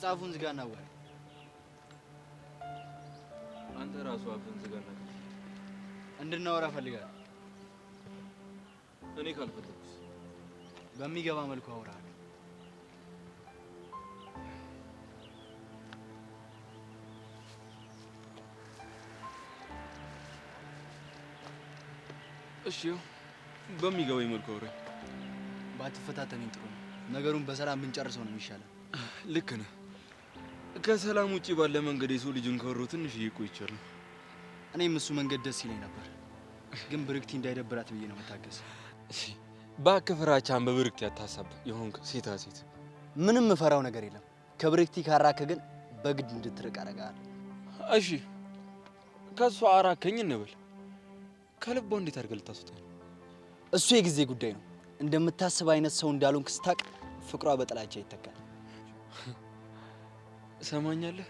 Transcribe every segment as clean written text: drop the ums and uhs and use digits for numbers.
መጽሐፉን ዝጋና ወር አንተ ራሱ አፍን ዝጋና እንድናወራ ፈልጋለሁ። እኔ ካልፈለኩስ በሚገባ መልኩ አውራለሁ። እሺ በሚገባኝ መልኩ አውራኝ። ባትፈታተኝ ጥሩ ነው። ነገሩን በሰላም ብንጨርሰው ነው የሚሻለው። ልክ ነህ። ከሰላም ውጪ ባለ መንገድ የሰው ልጅን ከወሮ ትንሽ ይቆይቻል። እኔም እሱ መንገድ ደስ ይለኝ ነበር፣ ግን ብርክቲ እንዳይደብራት ብዬ ነው መታገስ። ባክፍራቻን በብርክቲ አታሳብ። ይሆንክ ሴታ ሴት ምንም ፈራው ነገር የለም። ከብርክቲ ካራከ ግን በግድ እንድትርቅ አደርጋለሁ። እሺ ከሷ አራከኝ እንበል። ከልቧ እንዴት አድርገህ ልታስወጣኝ? እሱ የጊዜ ጉዳይ ነው። እንደምታስብ አይነት ሰው እንዳልሆንክ ስታቅ ፍቅሯ በጥላቻ ይተካል። ሰማኛለህ?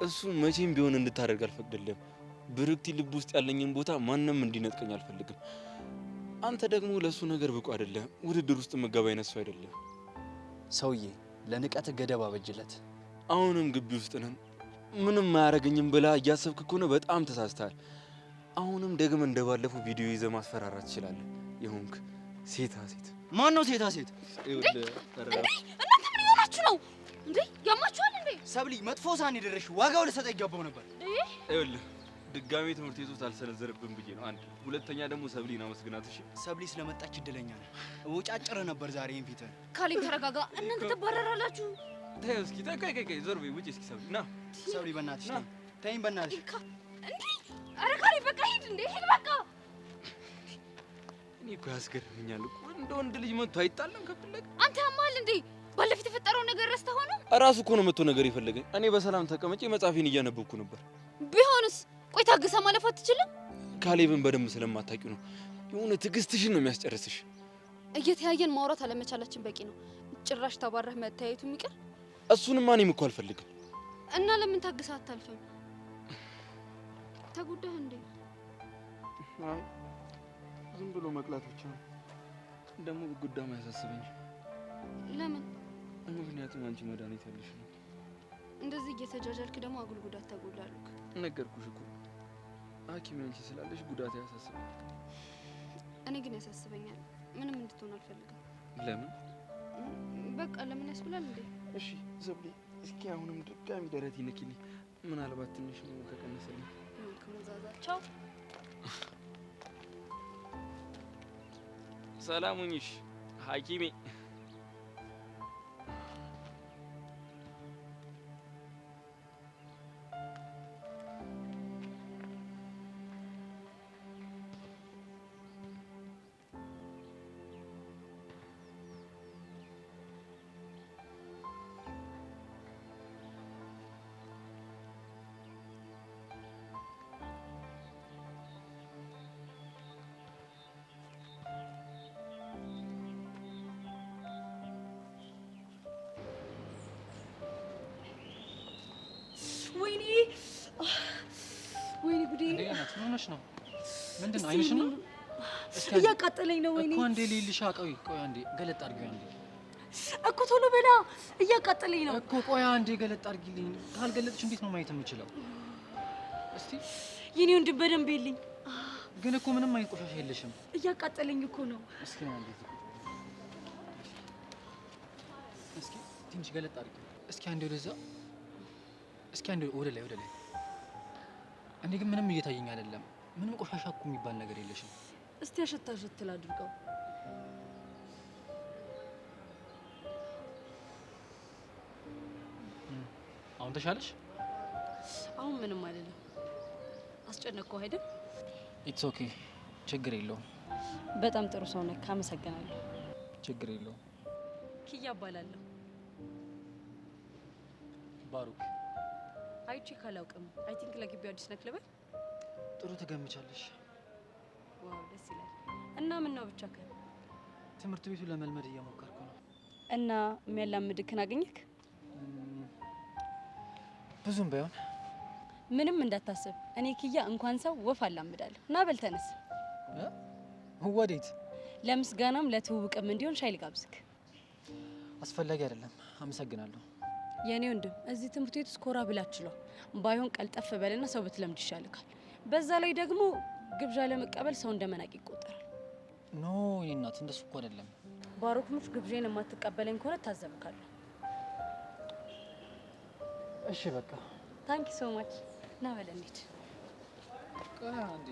እሱ መቼም ቢሆን እንድታደርግ አልፈቅድልህም። ብርክቲ ልብ ውስጥ ያለኝን ቦታ ማንም እንዲነጥቀኝ አልፈልግም። አንተ ደግሞ ለሱ ነገር ብቁ አይደለም። ውድድር ውስጥ መገባ አይነት ሰው አይደለም። ሰውዬ ለንቀት ገደብ አበጅለት። አሁንም ግቢ ውስጥ ነን። ምንም አያረገኝም ብላ እያሰብክ ከሆነ በጣም ተሳስተሃል። አሁንም ደግመህ እንደባለፈው ቪዲዮ ይዘህ ማስፈራራት ትችላለህ። ይሁንክ ሴታ ሴት። ማን ነው ሴታ ሴት? እናንተ ምን እየሆናችሁ ነው እንዴ? ያማችኋል እንዴ? ሰብሊ መጥፎ ሳን የደረሽ ዋጋው ልሰጠ ይገባው ነበር። ይኸውልህ ድጋሜ ትምህርት ቤት ውስጥ አልሰነዘርብህም ብዬ ነው። አንድ ሁለተኛ ደግሞ ሰብሊን አመስግናት። እሺ ሰብሊ ስለመጣች እድለኛ ነው። ወጫጭርህ ነበር ዛሬ እንፊት። ካሌብ ተረጋጋ። እናንተ ትባረራላችሁ። ተይው እስኪ ተይ ዞር በይ ውጪ እስኪ ሰብሊ ና። ሰብሊ በእናትሽ ና ተይኝ በእናትሽ። እንዴ አረ ካሌብ በቃ ሂድ እንዴ ሂድ በቃ። እኔ እኮ ያስገርመኛል እኮ እንደ ወንድ ልጅ መጥቶ አይጣለም ከፈለገ። አንተ ያማል እንዴ? ባለፈው የተፈጠረው ነገር ረስተህ ሆነ? እራሱ እኮ ነው መጥቶ ነገር የፈለገኝ። እኔ በሰላም ተቀመጬ መጽሐፌን እያነበብኩ ነበር። ቢሆንስ ቆይ ታግሰህ ማለፍ አትችልም? ካሌብን በደንብ ስለማታውቂው ነው። የሆነ ትዕግስትሽን ነው የሚያስጨርስሽ። እየተያየን ማውራት አለመቻላችን በቂ ነው። ጭራሽ ተባረህ መታየቱ የሚቀር። እሱንማ እኔም እኮ አልፈልግም። እና ለምን ታግሰህ አታልፍም? ተጎዳህ እንዴ? አይ ዝም ብሎ መቅላት ብቻ ነው። ደግሞ ጉዳዩ አያሳስበኝም። ለምን? ምክንያቱም አንቺ መድኃኒት ያለሽ ነው። እንደዚህ እየተጃጃልክ ደግሞ አጉል ጉዳት ተጎዳሉክ። ነገርኩሽ እኮ ሐኪም አንቺ ስላለሽ ጉዳት ያሳስበኝ። እኔ ግን ያሳስበኛል። ምንም እንድትሆን አልፈልግም። ለምን? በቃ ለምን ያስብላል እንዴ? እሺ ዘብሊ እስኪ አሁንም ድጋሚ ደረቴ ነኪልኝ። ምናልባት ትንሽ ነው ከቀነሰልኝ። ከመዛዛቸው ሰላም ሁኚሽ ሐኪሜ። ወይኔ ጉዴ! እንዴ እናት ምን ሆነሽ ነው? ምንድን አይንሽ ነው? እያቃጠለኝ ነው። ወይኔ እኮ አንዴ ሊልሻ ቆይ አንዴ ገለጥ አድርጊው። አንዴ እኮ ቶሎ በላ፣ እያቃጠለኝ ነው እኮ። ቆይ አንዴ ገለጥ አድርጊልኝ። ካልገለጥሽ እንዴት ነው ማየት የምችለው? እስቲ የኔ ወንድም በደንብ የለኝ። ግን እኮ ምንም አይነት ቆሻሻ የለሽም። እያቃጠለኝ እኮ ነው። እስኪ አንዴ እስኪ ትንሽ ገለጥ አድርጊው። እስኪ አንዴ ወደዛ፣ እስኪ አንዴ ወደ ላይ። እኔ ግን ምንም እየታየኝ አይደለም። ምንም ቆሻሻ እኮ የሚባል ነገር የለሽም። እስቲ አሸት ላድርገው። አሁን ተሻለሽ? አሁን ምንም አይደለም። አስጨነቅኩህ አይደል? ኢትስ ኦኬ፣ ችግር የለውም። በጣም ጥሩ ሰው ነህ። አመሰግናለሁ። ችግር የለውም። ኪያ እባላለሁ። ባሩክ አይቼ ካላውቅም አይ ቲንክ ለግቢው አዲስ ነክ ልበል። ጥሩ ትገምቻለሽ። ዋው ደስ ይላል። እና ምን ነው ብቻ ትምህርት ቤቱ ለመልመድ እየሞከርኩ ነው። እና የሚያላምድክን አገኘክ? ብዙም ባይሆን ምንም እንዳታስብ። እኔ ኪያ እንኳን ሰው ወፍ አላምዳለሁ። እና በል ተነስ። ወዴት? ለምስጋናም ለትውውቅም እንዲሆን ሻይ ልጋብዝክ። አስፈላጊ አይደለም፣ አመሰግናለሁ። የኔ ወንድም እዚህ ትምህርት ቤት ስኮራ ብላችሏል። ባይሆን ቀልጠፍ በልና ሰው ብትለምድ ይሻልካል። በዛ ላይ ደግሞ ግብዣ ለመቀበል ሰው እንደመናቅ ይቆጠራል። ኖ እናት እንደሱ እኮ አይደለም። ባሮክ ሙች ግብዣን የማትቀበለኝ ከሆነ ታዘብካለሁ። እሺ በቃ ታንኪ ሶ ማች ና በለን እንሂድ። አንዴ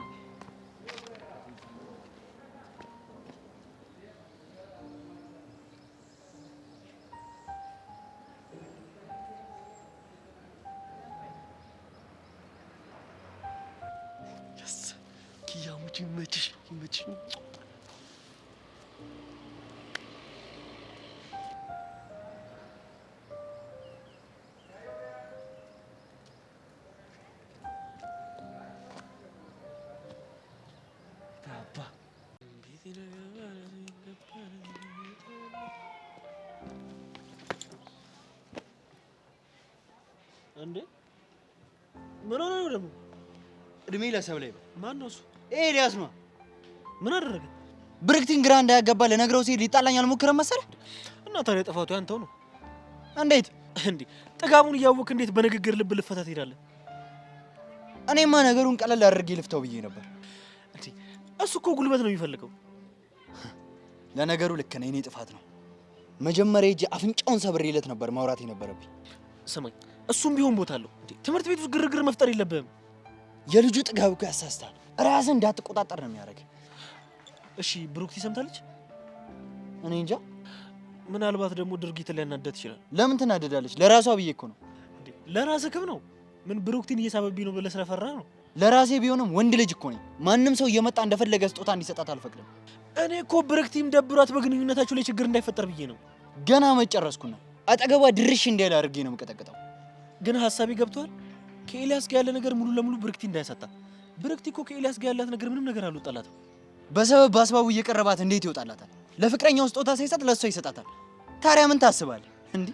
ኪያሙች ይመችሽ ይመችሽ። እንዴ ምን ሆነ ነው ደግሞ? እድሜ ለሰብለ ይበል። ማን ነው እሱ? ኤልያስ ነው። ምን አደረገ? ብርክቲን ግራ እንዳያገባ ለነግረው ሲል ሊጣላኝ አልሞከረም መሰለህ? እና ታዲያ ጥፋቱ ያንተው ነው። እንዴት እንዴ ጥጋቡን እያወቅህ እንዴት በንግግር ልብ ልፈታ ትሄዳለህ? እኔማ ነገሩን ቀለል አድርጌ ልፍተው ብዬ ነበር። እንዴ እሱ እኮ ጉልበት ነው የሚፈልገው። ለነገሩ ልክ ነህ፣ የኔ ጥፋት ነው። መጀመሪያ ሂጅ አፍንጫውን ሰብሬለት ነበር ማውራት የነበረብኝ። ስማኝ፣ እሱም ቢሆን ቦታ አለው። እንዴ ትምህርት ቤት ውስጥ ግርግር መፍጠር የለብህም። የልጁ ጥጋብ እኮ ያሳስታል። ራስን እንዳትቆጣጠር ነው የሚያደርግ። እሺ ብሩክቲ ሰምታለች? እኔ እንጃ። ምናልባት ደግሞ ድርጊት ሊያናደድ ይችላል። ለምን ትናደዳለች? ለራሷ ብዬ እኮ ነው። እንዴ ለራስህ ክብ ነው። ምን ብሩክቲን እየሳበብኝ ነው ብለህ ስለፈራ ነው? ለራሴ ቢሆንም ወንድ ልጅ እኮ ነኝ። ማንም ሰው እየመጣ እንደፈለገ ስጦታ እንዲሰጣት አልፈቅድም። እኔ እኮ ብሩክቲም ደብሯት በግንኙነታችሁ ላይ ችግር እንዳይፈጠር ብዬ ነው። ገና መጨረስኩና አጠገቧ ድርሽ እንዳይል አድርጌ ነው የምቀጠቅጠው። ግን ሐሳቤ ገብቷል። ከኤልያስ ጋር ያለ ነገር ሙሉ ለሙሉ ብሩክቲ እንዳያሳጣ። ብሩክቲ እኮ ከኤልያስ ጋር ያላት ነገር ምንም ነገር አልወጣላትም። በሰበብ በአስባቡ እየቀረባት እንዴት ይወጣላታል? ለፍቅረኛው ስጦታ ሳይሰጥ ለሷ ይሰጣታል። ታዲያ ምን ታስባለህ? እንዴ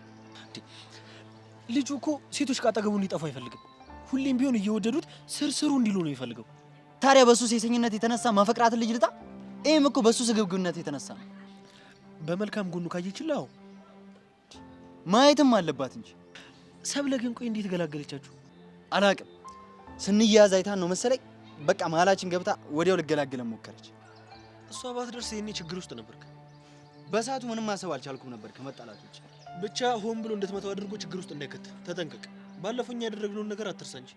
ልጁ እኮ ሴቶች ካጠገቡ እንዲጠፉ አይፈልግም። ሁሌም ቢሆን እየወደዱት ስርስሩ እንዲሉ ነው የሚፈልገው። ታዲያ በሱ ሴሰኝነት የተነሳ ማፈቅራትን ልጅ ልጣ? ይሄም እኮ በሱ ስግብግብነት የተነሳ ነው። በመልካም ጎኑ ካየችላው ማየትም አለባት እንጂ። ሰብለ ግን ቆይ እንዴት ገላገለቻችሁ? አላቅም። ስንያዝ አይታን ነው መሰለኝ። በቃ መሀላችን ገብታ ወዲያው ልገላግለን ሞከረች። እሷ ባትደርስ የኔ ችግር ውስጥ ነበርክ። በሰዓቱ ምንም ማሰብ አልቻልኩም ነበር ከመጣላት ውጭ። ብቻ ሆን ብሎ እንድትመታው አድርጎ ችግር ውስጥ እንዳይከት ተጠንቀቅ። ባለፈው እኛ ያደረግነውን ነገር አትርሳ እንጂ።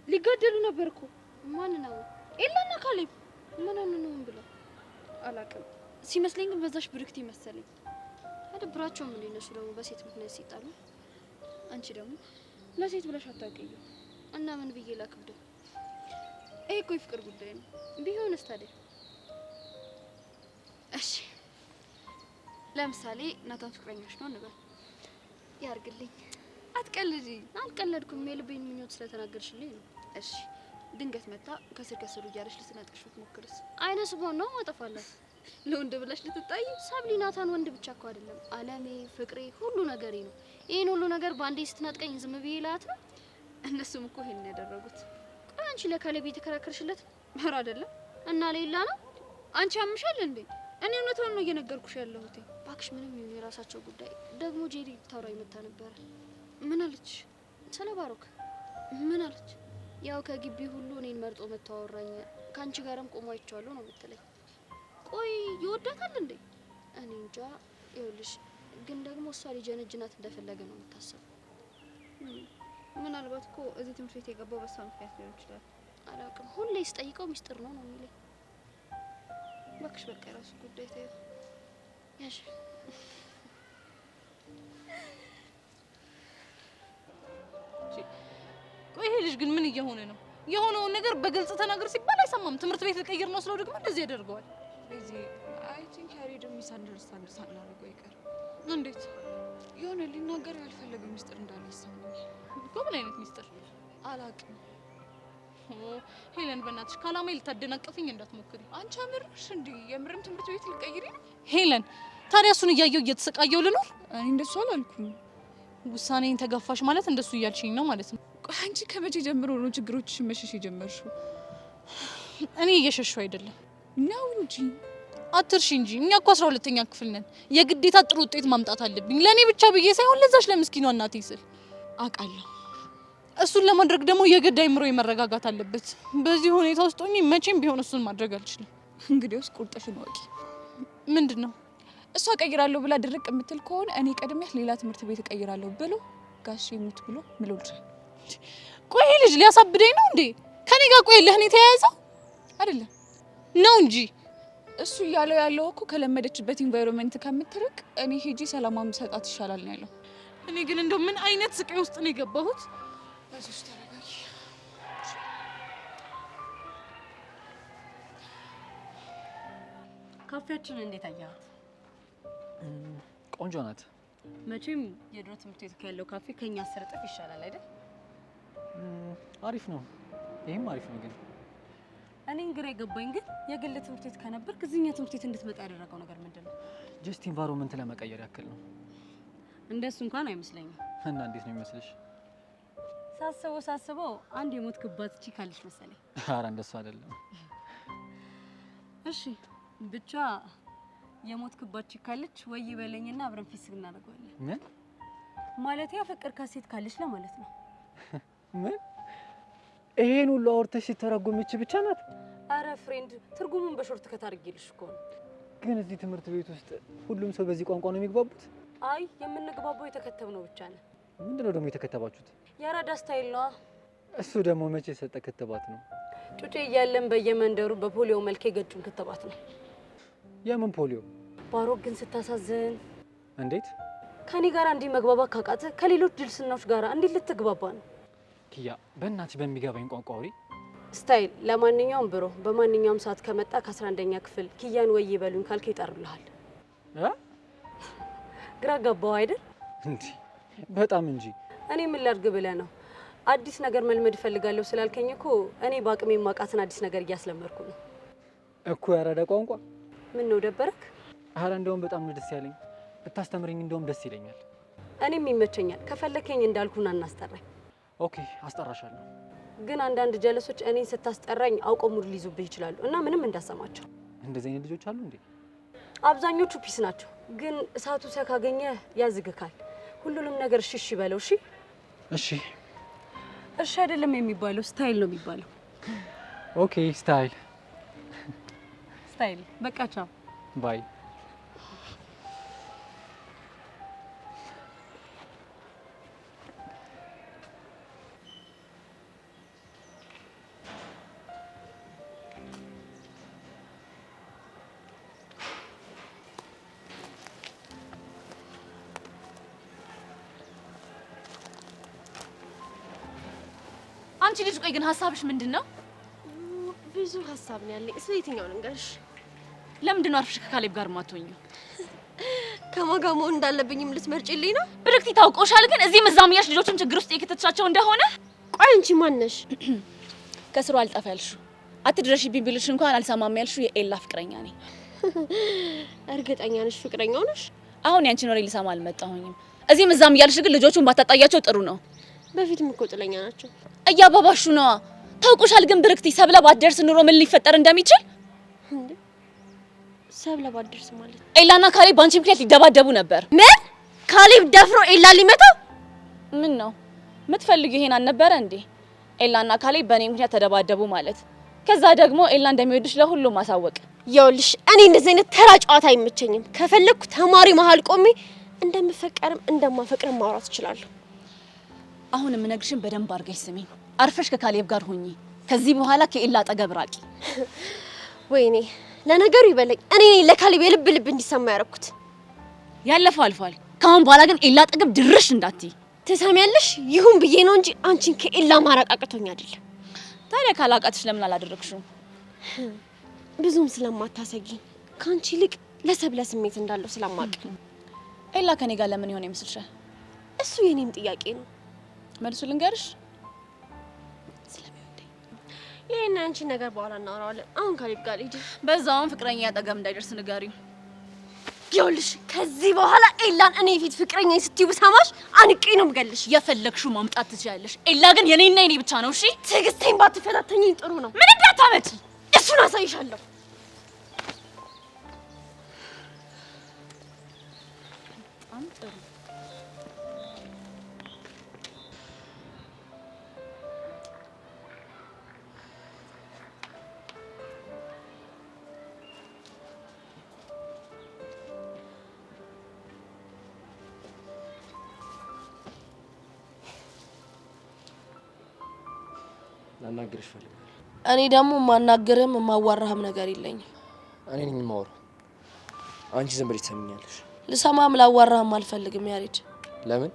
ሊገደሉ ነበር እኮ። ማን ነው? ኤላና ካሌብ ምን ነው ብለው አላውቅም። ሲመስለኝ ግን በዛሽ ብሩክቲ መሰለኝ። አደብራቸውም እንደ እነሱ ደግሞ በሴት ምክንያት ሲጣሉ። አንቺ ደግሞ ለሴት ብለሽ አታውቂኝ እና ምን ብዬ ላክብደው? ይሄ እኮ የፍቅር ጉዳይ ነው። ቢሆንስ ታዲያ? እሺ ለምሳሌ ናታን ፍቅረኛሽ ነው እንበል። ያርግልኝ። አትቀልጂ። አልቀለድኩም። የልቤን ምኞት ስለተናገርሽልኝ ነው። እሺ ድንገት መጣ ከስር ከስሩ እያለሽ ልትነጥቅሽ ብትሞክርስ? አይነ ስቦን ነው ማጠፋላት። ለወንድ ብለሽ ልትጣይ? ሰብሊ ናታን ወንድ ብቻ እኮ አይደለም፣ አለሜ፣ ፍቅሬ፣ ሁሉ ነገሬ ነው። ይሄን ሁሉ ነገር ባንዴ ስትነጥቀኝ ዝም ብዬ ላት ነው? እነሱም እኮ ይሄን ያደረጉት። ቆይ አንቺ ለካሌብ የተከራከርሽለት በር አይደለም እና ሌላ ነው? አንቺ አምሻል እንዴ? እኔ እውነቱን ነው እየነገርኩሽ ያለሁት። ባክሽ ምንም ይሁን የራሳቸው ጉዳይ። ደግሞ ጄሪ ታውራይ መጣ ነበር። ምን አለች? ስለ ባሮክ ምን አለች? ያው ከግቢ ሁሉ እኔን መርጦ መተዋወራኝ። ካንቺ ጋርም ቆሞ አይቻለሁ ነው የምትለኝ። ቆይ ይወዳታል እንዴ? እኔ እንጃ። ይኸውልሽ ግን ደግሞ እሷ ሊጀነጅናት እንደፈለገ ነው የምታስበው። ምናልባት እኮ እዚህ ትምህርት ቤት የገባው በሷ ምክንያት ሊሆን ይችላል። አላውቅም። ሁሌ ስጠይቀው ሚስጥር ነው ነው የሚለኝ። እባክሽ በቃ የራሱ ጉዳይ ተይው። ያሽ ቆይ ይሄ ልጅ ግን ምን እየሆነ ነው? የሆነውን ነገር በግልጽ ተናገር ሲባል አይሰማም። ትምህርት ቤት ልቀይር ነው ስለው ደግሞ እንደዚህ ያደርገዋል። እዚህ አይ ቲንክ ያሬድ ሚስ አንደርስታንድ ሳናደርገው አይቀርም። እንዴት? የሆነ ሊናገር ያልፈለገ ሚስጥር እንዳለ ይሰማኛል። እኮ ምን አይነት ሚስጥር? አላውቅም። ሄለን በእናትሽ ካላማይ ልታደናቀፍኝ እንዳትሞክሪ። አንቺ አምርሽ እንዴ? የምርም ትምህርት ቤት ልቀይሪ ነው? ሄለን ታዲያ እሱን እያየው እየተሰቃየው ልኖር? እኔ እንደሱ አላልኩም። ውሳኔን ተገፋሽ ማለት እንደሱ እያልሽኝ ነው ማለት ነው። ቆይ አንቺ ከመቼ ጀምሮ ነው ችግሮችሽን መሸሽ የጀመርሽው? እኔ እየሸሸው አይደለም ነው እንጂ አትርሺ እንጂ እኛ እኮ 12ኛ ክፍል ነን። የግዴታ ጥሩ ውጤት ማምጣት አለብኝ ለኔ ብቻ ብዬ ሳይሆን ለዛች ለምስኪኗ እናቴ ስል አውቃለሁ። እሱን ለማድረግ ደግሞ የግድ አይምሮዬ መረጋጋት አለበት። በዚህ ሁኔታ ውስጥ ሆኜ መቼም ቢሆን እሱን ማድረግ አልችልም። እንግዲያውስ ቁርጥሽን ወቂ። ምንድነው? እሷ እቀይራለሁ ብላ ድርቅ የምትል ከሆነ እኔ ቀድሜያት ሌላ ትምህርት ቤት እቀይራለሁ ብሎ ጋሼ ሙት ብሎ ምሎልሻል። ቆይ ይሄ ልጅ ሊያሳብደኝ ነው እንዴ? ከኔ ጋር ቆይ ለህኔ ተያያዘው አይደለም ነው እንጂ እሱ እያለው ያለው እኮ ከለመደችበት ኢንቫይሮንመንት ከምትርቅ እኔ ሄጂ ሰላማዊ ሰጣት ይሻላል ነው ያለው። እኔ ግን እንደው ምን አይነት ስቃይ ውስጥ ነው የገባሁት? እሱስ ተረጋጊ። ካፌያችን እንዴት አያት? ቆንጆ ናት። መቼም የድሮ ትምህርት ቤት ያለው ካፌ ከኛ 10 እጥፍ ይሻላል አይደል? አሪፍ ነው። ይሄም አሪፍ ነው። ግን እኔ ግራ የገባኝ ግን የግል ትምህርት ቤት ከነበር ከዚህኛ ትምህርት ቤት እንድትመጣ ያደረገው ነገር ምንድነው? ጀስት ኢንቫይሮንመንት ለመቀየር ያክል ነው። እንደሱ እንኳን አይመስለኝም። እና እንዴት ነው የሚመስልሽ? ሳስበው አንድ የሞት ክባት እቺ ካለች መሰለኝ። ኧረ እንደሱ አይደለም። እሺ ብቻ የሞት ክባት ካለች ወይ በለኝና አብረን ፊስ እናደርገዋለን። ምን ማለት ያፈቅር ካሴት ካለች ለማለት ነው። ምን ይሄን ሁሉ አውርተሽ ሲተረጎምች ብቻ ናት? አረ ፍሬንድ ትርጉሙን በሾርት ከታርጌልሽ እኮ ነው። ግን እዚህ ትምህርት ቤት ውስጥ ሁሉም ሰው በዚህ ቋንቋ ነው የሚግባቡት? አይ የምንግባባው የተከተብነው ብቻ ነው። ምንድነው ደግሞ የተከተባችሁት? የአራዳ ስታይል ነው። እሱ ደግሞ መቼ የሰጠ ክትባት ነው? ጩጬ እያለን በየመንደሩ በፖሊዮ መልክ የገጩን ክትባት ነው። የምን ፖሊዮ? ባሮክ ግን ስታሳዝን። እንዴት ከኔ ጋር እንዲህ መግባባት ካቃተ ከሌሎች ድልስናዎች ጋር እንዴት ልትግባባ ነው? ኪያ በእናትሽ በሚገባኝ ቋንቋ አውሪ። ስታይል ለማንኛውም ብሮ በማንኛውም ሰዓት ከመጣ ከ11ኛ ክፍል ኪያን ወይ ይበሉኝ ካልክ ይጠሩልሃል። ግራ ገባው አይደል? እንዴ በጣም እንጂ። እኔ ምን ላድርግ ብለህ ነው? አዲስ ነገር መልመድ እፈልጋለሁ ስላልከኝ እኮ እኔ በአቅሜ ማቃተን አዲስ ነገር እያስለመድኩ ነው እኮ። ያራዳ ቋንቋ ምን ነው ደበረክ? አረ እንደውም በጣም ነው ደስ ያለኝ። ብታስተምረኝ እንደውም ደስ ይለኛል። እኔም ይመቸኛል። ከፈለከኝ እንዳልኩና እናስጠራኝ። ኦኬ አስጠራሻለሁ። ግን አንዳንድ ጀለሶች እኔን ስታስጠራኝ አውቀው ሙድ ሊይዙብህ ይችላሉ እና ምንም እንዳሰማቸው። እንደዚህ አይነት ልጆች አሉ እንዴ? አብዛኞቹ ፒስ ናቸው፣ ግን እሳቱ ካገኘ ያዝግካል። ሁሉንም ነገር እሺ በለው። እሺ እሺ። እሺ አይደለም የሚባለው ስታይል ነው የሚባለው። ኦኬ ስታይል ስታይል። በቃ ቻው ባይ። አንቺ ልጅ ቆይ ግን ሀሳብሽ ምንድነው? ብዙ ሀሳብ ነው ያለኝ። ስለ የትኛው ልንገርሽ? ለምንድን ነው አርፍሽ ከካሌብ ጋር ማትሆኚው? ከማን ጋር መሆን እንዳለብኝም ልትመርጪልኝ ነው? ብርክቲ ታውቆሻል። ግን እዚህ መዛምያሽ ልጆችን ችግር ውስጥ የከተትሻቸው እንደሆነ። ቆይ አንቺ ማን ነሽ? ከስሩ አልጠፋ ያልሽው አትድረሽብኝ ቢልሽ እንኳን አልሰማም ያልሽው የኤላ ፍቅረኛ ነኝ። እርግጠኛ ነሽ ፍቅረኛው ነሽ? አሁን ያንቺን ወሬ ልሰማ አልመጣሁኝም። እዚህ መዛም ያልሽ ግን ልጆቹን ባታጣያቸው ጥሩ ነው። በፊትም እኮ ጥለኛ ናቸው። እያባባሹ ነዋ። ታውቆሻል። ግን ብርክቲ ሰብለ ባትደርስ ኑሮ ምን ሊፈጠር እንደሚችል እንዴ? ሰብለ ባትደርስ ማለት ኤላና ካሌብ ባንቺ ምክንያት ሊደባደቡ ነበር። ምን? ካሌብ ደፍሮ ኤላ ሊመታው? ምን ነው የምትፈልጊው? ይሄን አልነበረ እንዴ? ኤላና ካሌብ በእኔ ምክንያት ተደባደቡ ማለት፣ ከዛ ደግሞ ኤላ እንደሚወድሽ ለሁሉም ማሳወቅ። ይኸውልሽ እኔ እንደዚህ አይነት ተራ ጨዋታ አይመቸኝም። ከፈለኩ ተማሪ መሀል ቆሜ እንደምፈቀርም እንደማፈቅርም ማውራት እችላለሁ። አሁን የምነግርሽን በደንብ አድርገሽ ስሚኝ። አርፈሽ ከካሌብ ጋር ሁኚ። ከዚህ በኋላ ከኤላ አጠገብ ራቂ። ወይኔ ለነገሩ ይበለኝ። እኔ ነኝ ለካሌብ የልብ ልብ እንዲሰማ ያደረኩት። ያለፈው አልፏል። ከአሁን በኋላ ግን ኤላ አጠገብ ድርሽ እንዳትይ። ትሰሚያለሽ? ይሁን ብዬ ነው እንጂ አንቺን ከኤላ ማራቅ አቅቶኝ አይደለም። ታዲያ ካላቃትሽ ለምን አላደረግሽው? ብዙም ስለማታሰጊኝ ካንቺ ይልቅ ለሰብለ ስሜት እንዳለው ስለማቅ። ኤላ ከኔ ጋር ለምን ይሆን ይመስልሻል? እሱ የኔም ጥያቄ ነው። መልሱ ልንገርሽ፣ ስለሚወደኝ። ይሄን አንቺ ነገር በኋላ እናወራዋለን። አሁን ካሌብ ጋር ሂጂ። በዛውም ፍቅረኛ አጠገብ እንዳይደርስ ንገሪው። ይኸውልሽ ከዚህ በኋላ ኤላን እኔ ፊት ፍቅረኛ ስትዩ ብሰማሽ አንቄ ነው የምገልሽ። የፈለግሽው ማምጣት ትችያለሽ። ኤላ ግን የኔና የኔ ብቻ ነው። እሺ ትዕግስቴን ባትፈታተኝኝ ጥሩ ነው። ምን እንዳታመጪ እሱን አሳይሻለሁ። በጣም ጥሩ። ላናግርሽ ፈልጋለሁ። እኔ ደግሞ ማናገርህም የማዋራህም ነገር የለኝም። እኔ ነኝ የማወራው። አንቺ ዝም ብለሽ ትሰሚኛለሽ። ልሰማም ላዋራህም አልፈልግም ያሬድ። ለምን?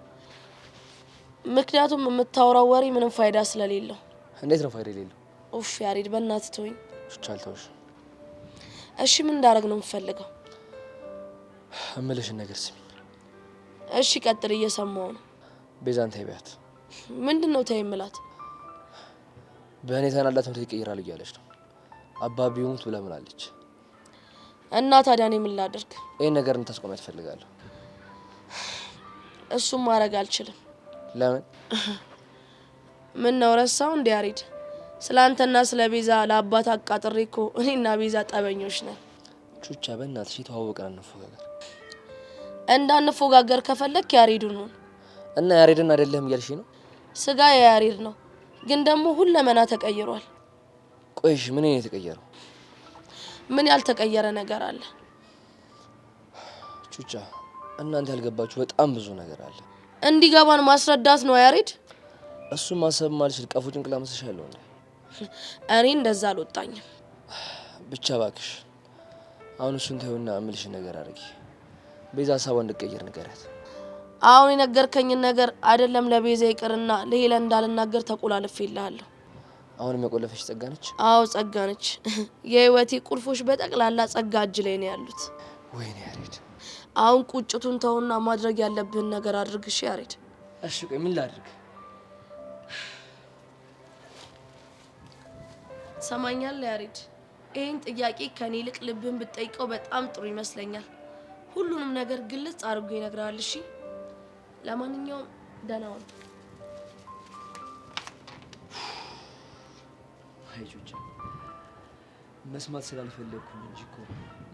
ምክንያቱም የምታወራው ወሬ ምንም ፋይዳ ስለሌለው። እንዴት ነው ፋይዳ የሌለው? ኡፍ ያሬድ በእናትህ ተወኝ። ቻልተውሽ። እሺ ምን እንዳደረግ ነው የምፈልገው? እምልሽን ነገር ስሚኝ። እሺ ቀጥል፣ እየሰማው ነው። ቤዛን ተይ በያት። ምንድን ነው ተይ የምላት? በእኔ ተናላት ትምህርት ይቀይራል እያለች ነው። አባቢ ይሙት ብላ ምላለች። እና ታዲያ እኔ ምን ላድርግ? ይሄን ነገር እንታስቆም ያስፈልጋለሁ። እሱም ማድረግ አልችልም። ለምን? ምን ነው ረሳው እንዴ ያሬድ? ስለ አንተና ስለ ቤዛ ለአባት አቃጥሬ እኮ እኔና ቤዛ ጠበኞች ነን። ቹቻ በእናትሽ የተዋወቀን እንፎጋገር። እንዳንፎጋገር ከፈለክ ያሬዱን ነው። እና ያሬድን አይደለም እያልሽ ነው? ስጋ የያሬድ ነው፣ ግን ደግሞ ሁለመና ተቀይሯል። ቆይሽ ምን ነው የተቀየረው? ምን ያልተቀየረ ነገር አለ? ቹቻ እናንተ ያልገባችሁ በጣም ብዙ ነገር አለ። እንዲገባን ማስረዳት ነው ያሬድ። እሱ ማሰብ ማልችል ቀፉ ጭንቅላ መስሻለሁ እንዴ? እኔ እንደዛ አልወጣኝም። ብቻ ባክሽ አሁን እሱን ተይውና እምልሽ ነገር አድርጊ። ቤዛ ሀሳቧ እንድትቀይር ንገሪያት። አሁን የነገርከኝን ነገር አይደለም ለቤዛ ይቅርና ለሄለን እንዳልናገር ተቆላልፌልሃለሁ። አሁን የሚያቆለፈሽ ጸጋ ነች? አዎ ጸጋ ነች። የህይወቴ ቁልፎች በጠቅላላ ጸጋ እጅ ላይ ነው ያሉት። ወይኔ ያሬድ። አሁን ቁጭቱን ተውና ማድረግ ያለብህን ነገር አድርግ። እሺ ያሬድ? እሺ ቆይ ምን ላድርግ? ሰማኛለህ ያሬድ? ይህን ጥያቄ ከኔ ይልቅ ልብህን ብትጠይቀው በጣም ጥሩ ይመስለኛል። ሁሉንም ነገር ግልጽ አድርጎ ይነግራል። እሺ ለማንኛውም ደህና ሁን። አይ ቹቻ መስማት ስላልፈለግኩ እንጂ እኮ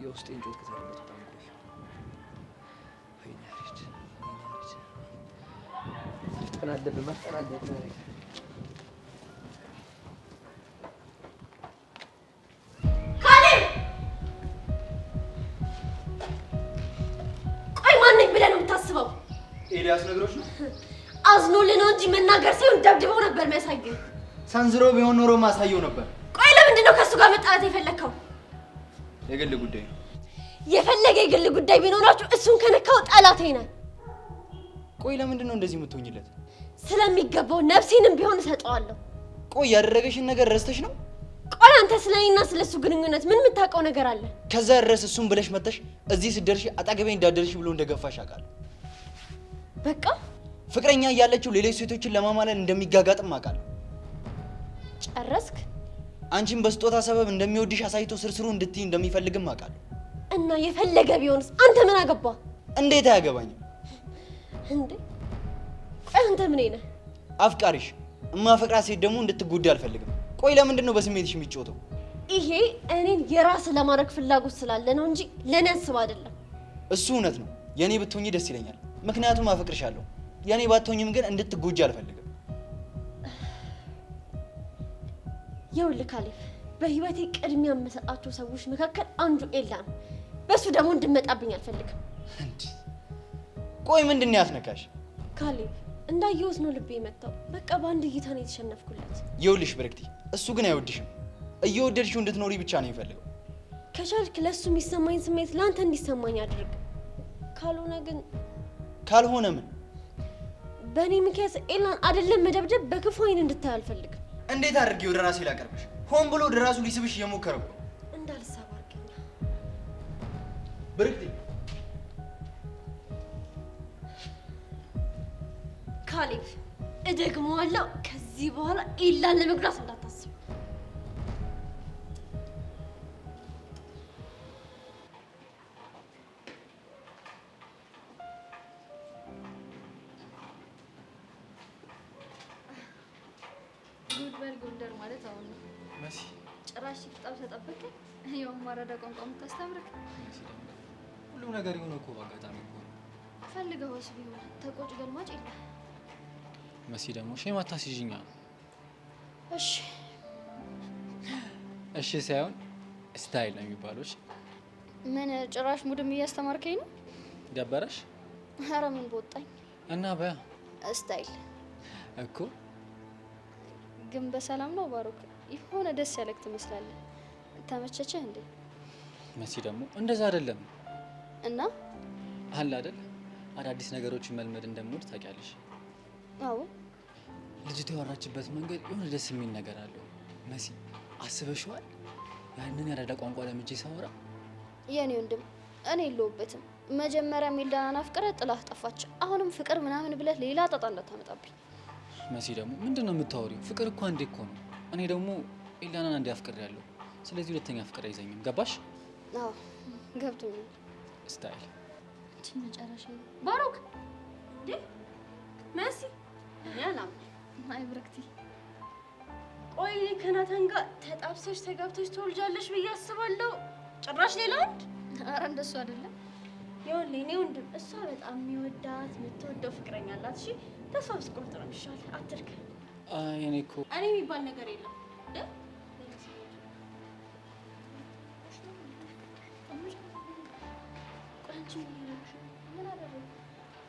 የውስጤን ጮት ከተረፈ በጣም ቆይ። ወይኔ ያሬድ፣ መፍጠን አለብን፣ መፍጠን አለብን። ቆይ ማን ነኝ ብለህ ነው የምታስበው? ኤልያስ ነግሮሽ ነው? አዝኖልህ ነው እንጂ መናገር ሳይሆን ደብድበው ነበር የሚያሳየው። ሰንዝሮ ቢሆን ኖሮ ማሳየው ነበር። ቆይ ለምንድን ነው ከእሱ ጋር መጣላት የፈለግከው? የግል ጉዳይ ነው። የፈለገ የግል ጉዳይ ቢኖራችሁ እሱን ከነካው ጠላቴ ነህ። ቆይ ለምንድን ነው እንደዚህ የምትሆኝለት? ስለሚገባው ነፍሴንም ቢሆን እሰጠዋለሁ። ቆይ ያደረገሽን ነገር ረስተሽ ነው? ቆይ አንተ ስለኔና ስለሱ ግንኙነት ምን የምታውቀው ነገር አለ? ከዛ ድረስ እሱን ብለሽ መጥተሽ እዚህ ስትደርሺ አጠገቤ እንዳደርሽ ብሎ እንደገፋሽ አውቃለሁ። በቃ ፍቅረኛ እያለችው ሌሎች ሴቶችን ለማማለል እንደሚጋጋጥም አውቃለሁ። ጨረስክ? አንቺን በስጦታ ሰበብ እንደሚወድሽ አሳይቶ ስርስሩ እንድትይ እንደሚፈልግም አውቃለሁ። እና የፈለገ ቢሆንስ አንተ ምን አገባ? እንዴት አያገባኝም እንዴ? ቆይ አንተ ምን ነህ? አፍቃሪሽ። እማፈቅራት ሴት ደግሞ እንድትጎዳ አልፈልግም። ቆይ ለምንድን ነው በስሜትሽ የሚጮተው? ይሄ እኔን የራስ ለማድረግ ፍላጎት ስላለ ነው እንጂ ለኔ አስብ አይደለም። እሱ እውነት ነው። የኔ ብትሆኚ ደስ ይለኛል፣ ምክንያቱም አፈቅርሻለሁ። የኔ ባትሆኚም ግን እንድትጎጂ አልፈልግም። ይኸውልህ ካሌብ፣ በህይወቴ ቅድሚያ የምሰጣቸው ሰዎች መካከል አንዱ ኤላ ነው። በሱ ደግሞ እንድመጣብኝ አልፈልግም። እንዴ ቆይ ምንድን ነው ያስነካሽ? ካሌብ፣ እንዳየሁት ነው ልቤ የመታው። በቃ በአንድ እይታ ነው የተሸነፍኩለት። ይኸውልሽ ብርክቲ፣ እሱ ግን አይወድሽም። እየወደድሽው እንድትኖሪ ብቻ ነው የሚፈልገው። ከቻልክ ለሱ የሚሰማኝ ስሜት ለአንተ እንዲሰማኝ አድርግ። ካልሆነ ግን ካልሆነ ምን? በእኔ ምክንያት ኤላን አይደለም መደብደብ በክፉ አይን እንድታይ አልፈልግም። እንዴት አድርጌ ወደ ራሴ ላቀርብሽ? ሆን ብሎ ወደ ራሱ ሊስብሽ እየሞከረ እኮ። እንዳልሳብ አድርገኛ ብርክቲ። ካሌብ፣ እደግመዋለሁ፣ ከዚህ በኋላ ኤላን ለመጉዳት እንዳታስብ። ጉድበል ጎንደር ማለት አሁን ነው። መሲ ጭራሽ ሲጣው ተጠበቀ። ያው ማረዳ ቋንቋ የምታስተምርክ ሁሉም ነገር የሆነ እኮ በአጋጣሚ እኮ ነው። ፈልገውስ ቢሆን ተቆጭ ገልማጭ የለ። መሲ ደግሞ ሼም አታስይዥኛ። እሺ ሳይሆን ስታይል ነው የሚባለው። እሺ ምን ጭራሽ ሙድም እያስተማርከኝ ነው? ደበረሽ? ኧረ ምን በወጣኝ እና በያ ስታይል እኮ። ግን በሰላም ነው ባሮክ? የሆነ ደስ ያለክ ትመስላለህ። ተመቸቸህ እንዴ? መሲ ደግሞ እንደዛ አይደለም እና አለ አይደል አዳዲስ ነገሮችን መልመድ እንደምወድ ታውቂያለሽ። አዎ ልጅቷ ያወራችበት መንገድ የሆነ ደስ የሚል ነገር አለው። መሲ አስበሽዋል? ያንን ያራዳ ቋንቋ ለምጄ ሳወራ የኔ ወንድም እኔ የለሁበትም። መጀመሪያ ሜልዳናን አፍቅረህ ጥላህ ጠፋች። አሁንም ፍቅር ምናምን ብለህ ሌላ ጣጣ እንዳታመጣብኝ። መሲ ደግሞ ምንድነው የምታወሪው? ፍቅር እኮ አንዴ እኮ ነው። እኔ ደግሞ ኤልዳናን አንዴ አፍቅሬያለሁ። ስለዚህ ሁለተኛ ፍቅር አይዘኝም። ገባሽ? አዎ ገብቶኛል። ስታይል እቺ መጨረሻ ባሮክ እንዴ መሲ ያላም አይ ብረክቲ ቆይ ከናታን ጋር ተጣብሰሽ ተጋብተሽ ትወልጃለሽ ብዬ አስባለሁ። ጭራሽ ሌላ ወንድ? ኧረ እንደሱ አይደለም። ይኸውልህ እኔ ወንድም እሷ በጣም የሚወዳት የምትወደው ፍቅረኛ አላት። እሺ ተስፋ ብትቆርጥ ነው የሚሻለው። አትርክ። እኔ እኮ እኔ የሚባል ነገር የለም። ምን አደረገ?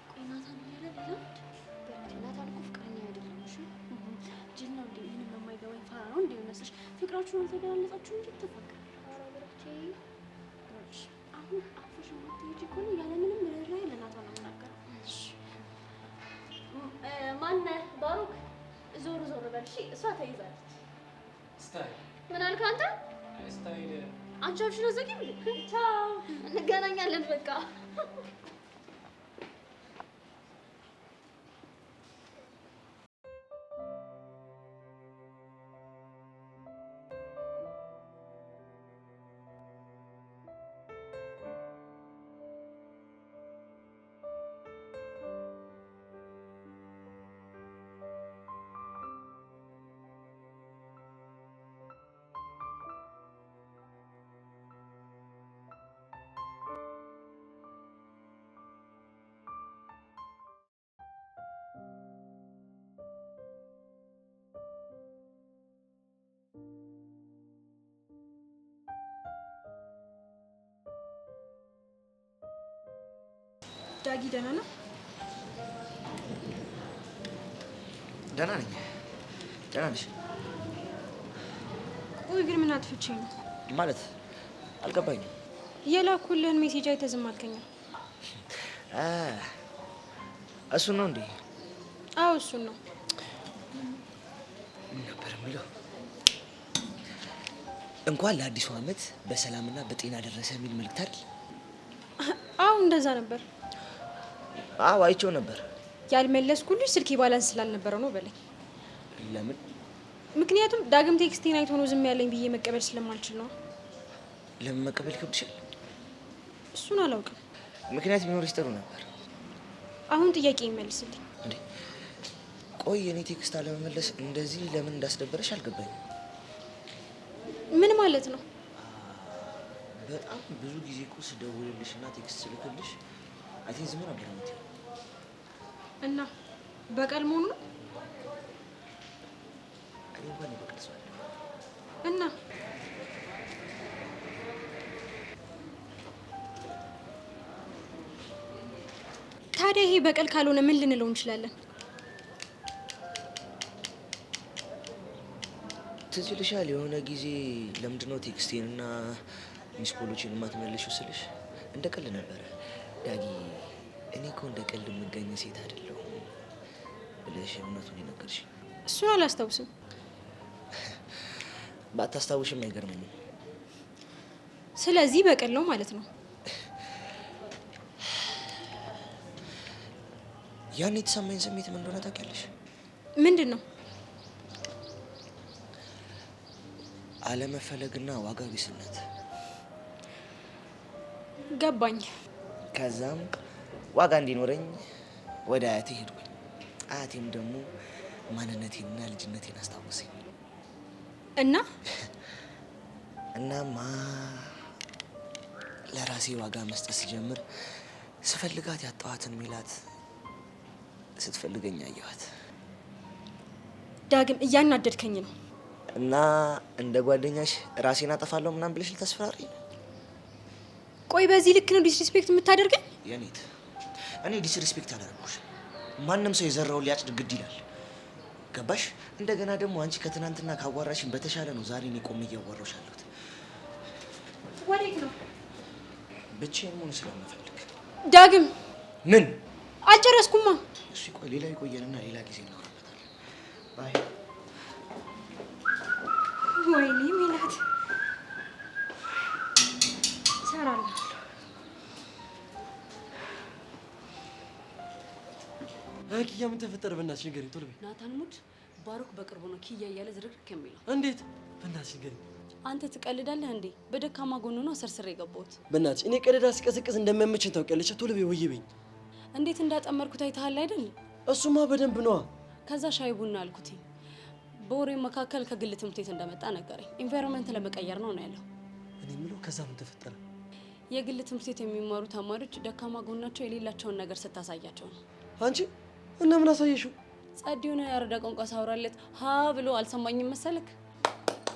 ቆይ ናታን እያለ ሌላ ወንድ? በእናትህ ናታን እኮ ፍቅረኛ አይደለም። እሺ ጅል ነው እንዴ? ምንም የማይገባኝ ፋራ ነው እንዴ መስልሽ? ፍቅራችሁን አልተገላለጻችሁ እንጂ ትፈቅር። ኧረ ብረክቲ አሁን አፍሽ የምትሄጂ ከሆነ ያለ ምንም ርህራሄ ለናታን ነው የምናገረው። ማነህ ባሮክ? ዞር ዞር በል እሺ። እሷ ተይዛለች። ስታይል ምን አልክ አንተ? ስታይል አንቺ አፍሽን አዘጊ። ቻው እንገናኛለን በቃ። ዳጊ ደህና ነው? ደህና ነኝ። ደህና ነሽ? ቆይ ግን ምን አጥፍቼ ነው? ማለት አልገባኝም። የላኩልህን ሜሴጅ አይተህ ዝም አልከኝ። እሱን ነው እንዴ? አዎ እሱን ነው። ምን ነበር የሚለው? እንኳን ለአዲሱ ዓመት በሰላምና በጤና ደረሰ የሚል መልእክት አይደል? አዎ እንደዛ ነበር። አዎ አይቼው ነበር። ያልመለስኩልሽ ስልኬ ባላንስ ስላልነበረው ነው በለኝ። ለምን? ምክንያቱም ዳግም ቴክስቴን አይቶ ነው ዝም ያለኝ ብዬ መቀበል ስለማልችል ነው። ለምን መቀበል ይከብድሻል? እሱን አላውቅም። ምክንያት ቢኖርሽ ጥሩ ነበር። አሁን ጥያቄ ይመልስልኝ። እንዴ ቆይ የኔ ቴክስት አለመመለስ እንደዚህ ለምን እንዳስደበረሽ አልገባኝም። ምን ማለት ነው? በጣም ብዙ ጊዜ እኮ ስደውልልሽ እና ቴክስት ስልክልሽ አይቴ ዝም ነበር የምትይው። እና በቀል መሆኑ ነው? እኔ እንኳን የበቀል ሰው አይደለሁም። እና ታዲያ ይሄ በቀል ካልሆነ ምን ልንለው እንችላለን? ትዝ ይልሻል የሆነ ጊዜ ለምንድነው ቴክስቴንና ሚስኮሎችን የማትመልሺው ስልሽ እንደ ቀልድ ነበረ። ዳጊ እኔ እኮ እንደ ቀልድ የምገኝ ሴት አይደለሁም ብለሽ እውነቱን የነገርሽ። እሱን አላስታውስም። ባታስታውሽም አይገርመኝም። ስለዚህ በቀል ነው ማለት ነው። ያን የተሰማኝ ስሜት ምን እንደሆነ ታውቂያለሽ? ምንድን ነው? አለመፈለግና ዋጋ ቢስነት። ገባኝ። ከዛም ዋጋ እንዲኖረኝ ወደ አያቴ ሄድኩኝ። አያቴም ደግሞ ማንነቴንና ልጅነቴን አስታወሰኝ። እና እናማ ለራሴ ዋጋ መስጠት ስጀምር ስፈልጋት ያጣኋትን ሜላት ስትፈልገኝ አየኋት። ዳግም እያናደድከኝ ነው። እና እንደ ጓደኛሽ ራሴን አጠፋለሁ ምናምን ብለሽ ልታስፈራሪ? ቆይ በዚህ ልክ ነው ዲስሪስፔክት የምታደርገኝ? የኔት እኔ ዲስሪስፔክት አላደረኩሽም። ማንም ሰው የዘራውን ሊያጭድ ግድ ይላል። ገባሽ? እንደገና ደግሞ አንቺ ከትናንትና ካዋራሽን በተሻለ ነው ዛሬ እኔ ቆሜ እያዋራሁሽ አለሁት። ወዴት ነው? ብቻዬን መሆን ስለምፈልግ። ዳግም ምን? አልጨረስኩማ። እሺ ቆይ ሌላ ይቆየንና ሌላ ጊዜ እናወራበታለን። ባይ። ወይኔ ሜላት እሰራለሁ። ኪያ ምን ተፈጠረ? በእናትሽ ንገሪኝ ቶሎ በይ። ናታን ሙድ ባሩክ በቅርቡ ነው ኪያ እያለ ዝርክርክ የሚለው። እንዴት? በእናትሽ ንገሪኝ። አንተ ትቀልዳለህ እንዴ? በደካማ ጎኑ ነው ሰርስሬ የገባሁት። በእናትሽ እኔ ቀደዳ ሲቀሰቅስ እንደማይመቸኝ ታውቂያለሽ። ቶሎ በይ ወዬ በይኝ። እንዴት እንዳጠመርኩት አይተሃል አይደል? እሱማ በደንብ ነዋ። ከዛ ሻይ ቡና አልኩት። በወሬ መካከል ከግል ትምህርት ቤት እንደመጣ ነገረኝ። ኢንቫይሮንመንት ለመቀየር ነው ያለው። እኔ የምለው ከዛ ምን ተፈጠረ? የግል ትምህርት ቤት የሚማሩ ተማሪዎች ደካማ ጎናቸው የሌላቸውን ነገር ስታሳያቸው ነው። አንቺ እና ምን አሳየሽው? ጸዲውን ያረዳ ቋንቋ ሳውራለት ሀ ብሎ አልሰማኝም መሰለክ?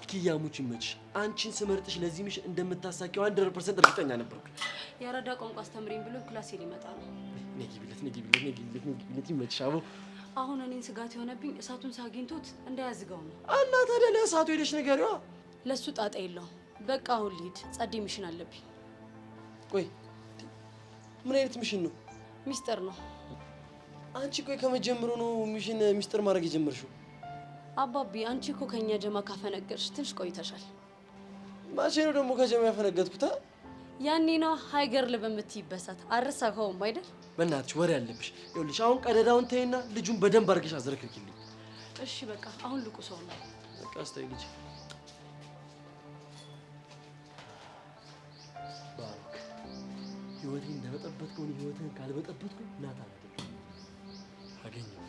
ኪያሙች ይመችሽ። አንቺን ስመርጥሽ ለዚህ ምሽ እንደምታሳቂው 100% እርግጠኛ ነበርኩ። ያረዳ ቋንቋ አስተምሪኝ ብሎ ክላሴ ሊመጣ ነው። ነጊቢለት ይመችሽ። አቦ አሁን እኔን ስጋት የሆነብኝ እሳቱን ሳግኝቶት እንዳያዝጋው ነው። እና ታዲያ ለእሳቱ ሄደሽ ንገሪዋ። ለሱ ጣጣ የለውም። በቃ አሁን ልሂድ፣ ጸዲ ሚሽን አለብኝ። ቆይ ምን አይነት ሚሽን ነው? ሚስጥር ነው። አንቺ ቆይ ከመጀመሩ ነው ሚሽን ሚስጥር ማድረግ የጀመርሽው? አባቢ አንቺ እኮ ከኛ ጀማ ካፈነገርሽ ትንሽ ቆይተሻል። መቼ ነው ደግሞ ከጀማ ያፈነገጥኩት? ያኔ ነው ሃይ ገርል በምትይበሳት አረሳኸውም አይደል? በእናትሽ ወሬ አለብሽ። ይኸውልሽ አሁን ቀደዳውን ተይና ልጁን በደንብ አድርገሽ አዝረክርኪልኝ። እሺ በቃ አሁን ልቁ ሰው ነው። በቃ አስታይ ልጅ ባሩክ፣ ህይወቴን እንደበጠበጥከው ህይወትህን ካልበጠበጥኩ ናታን አይደለም አገኘሁ።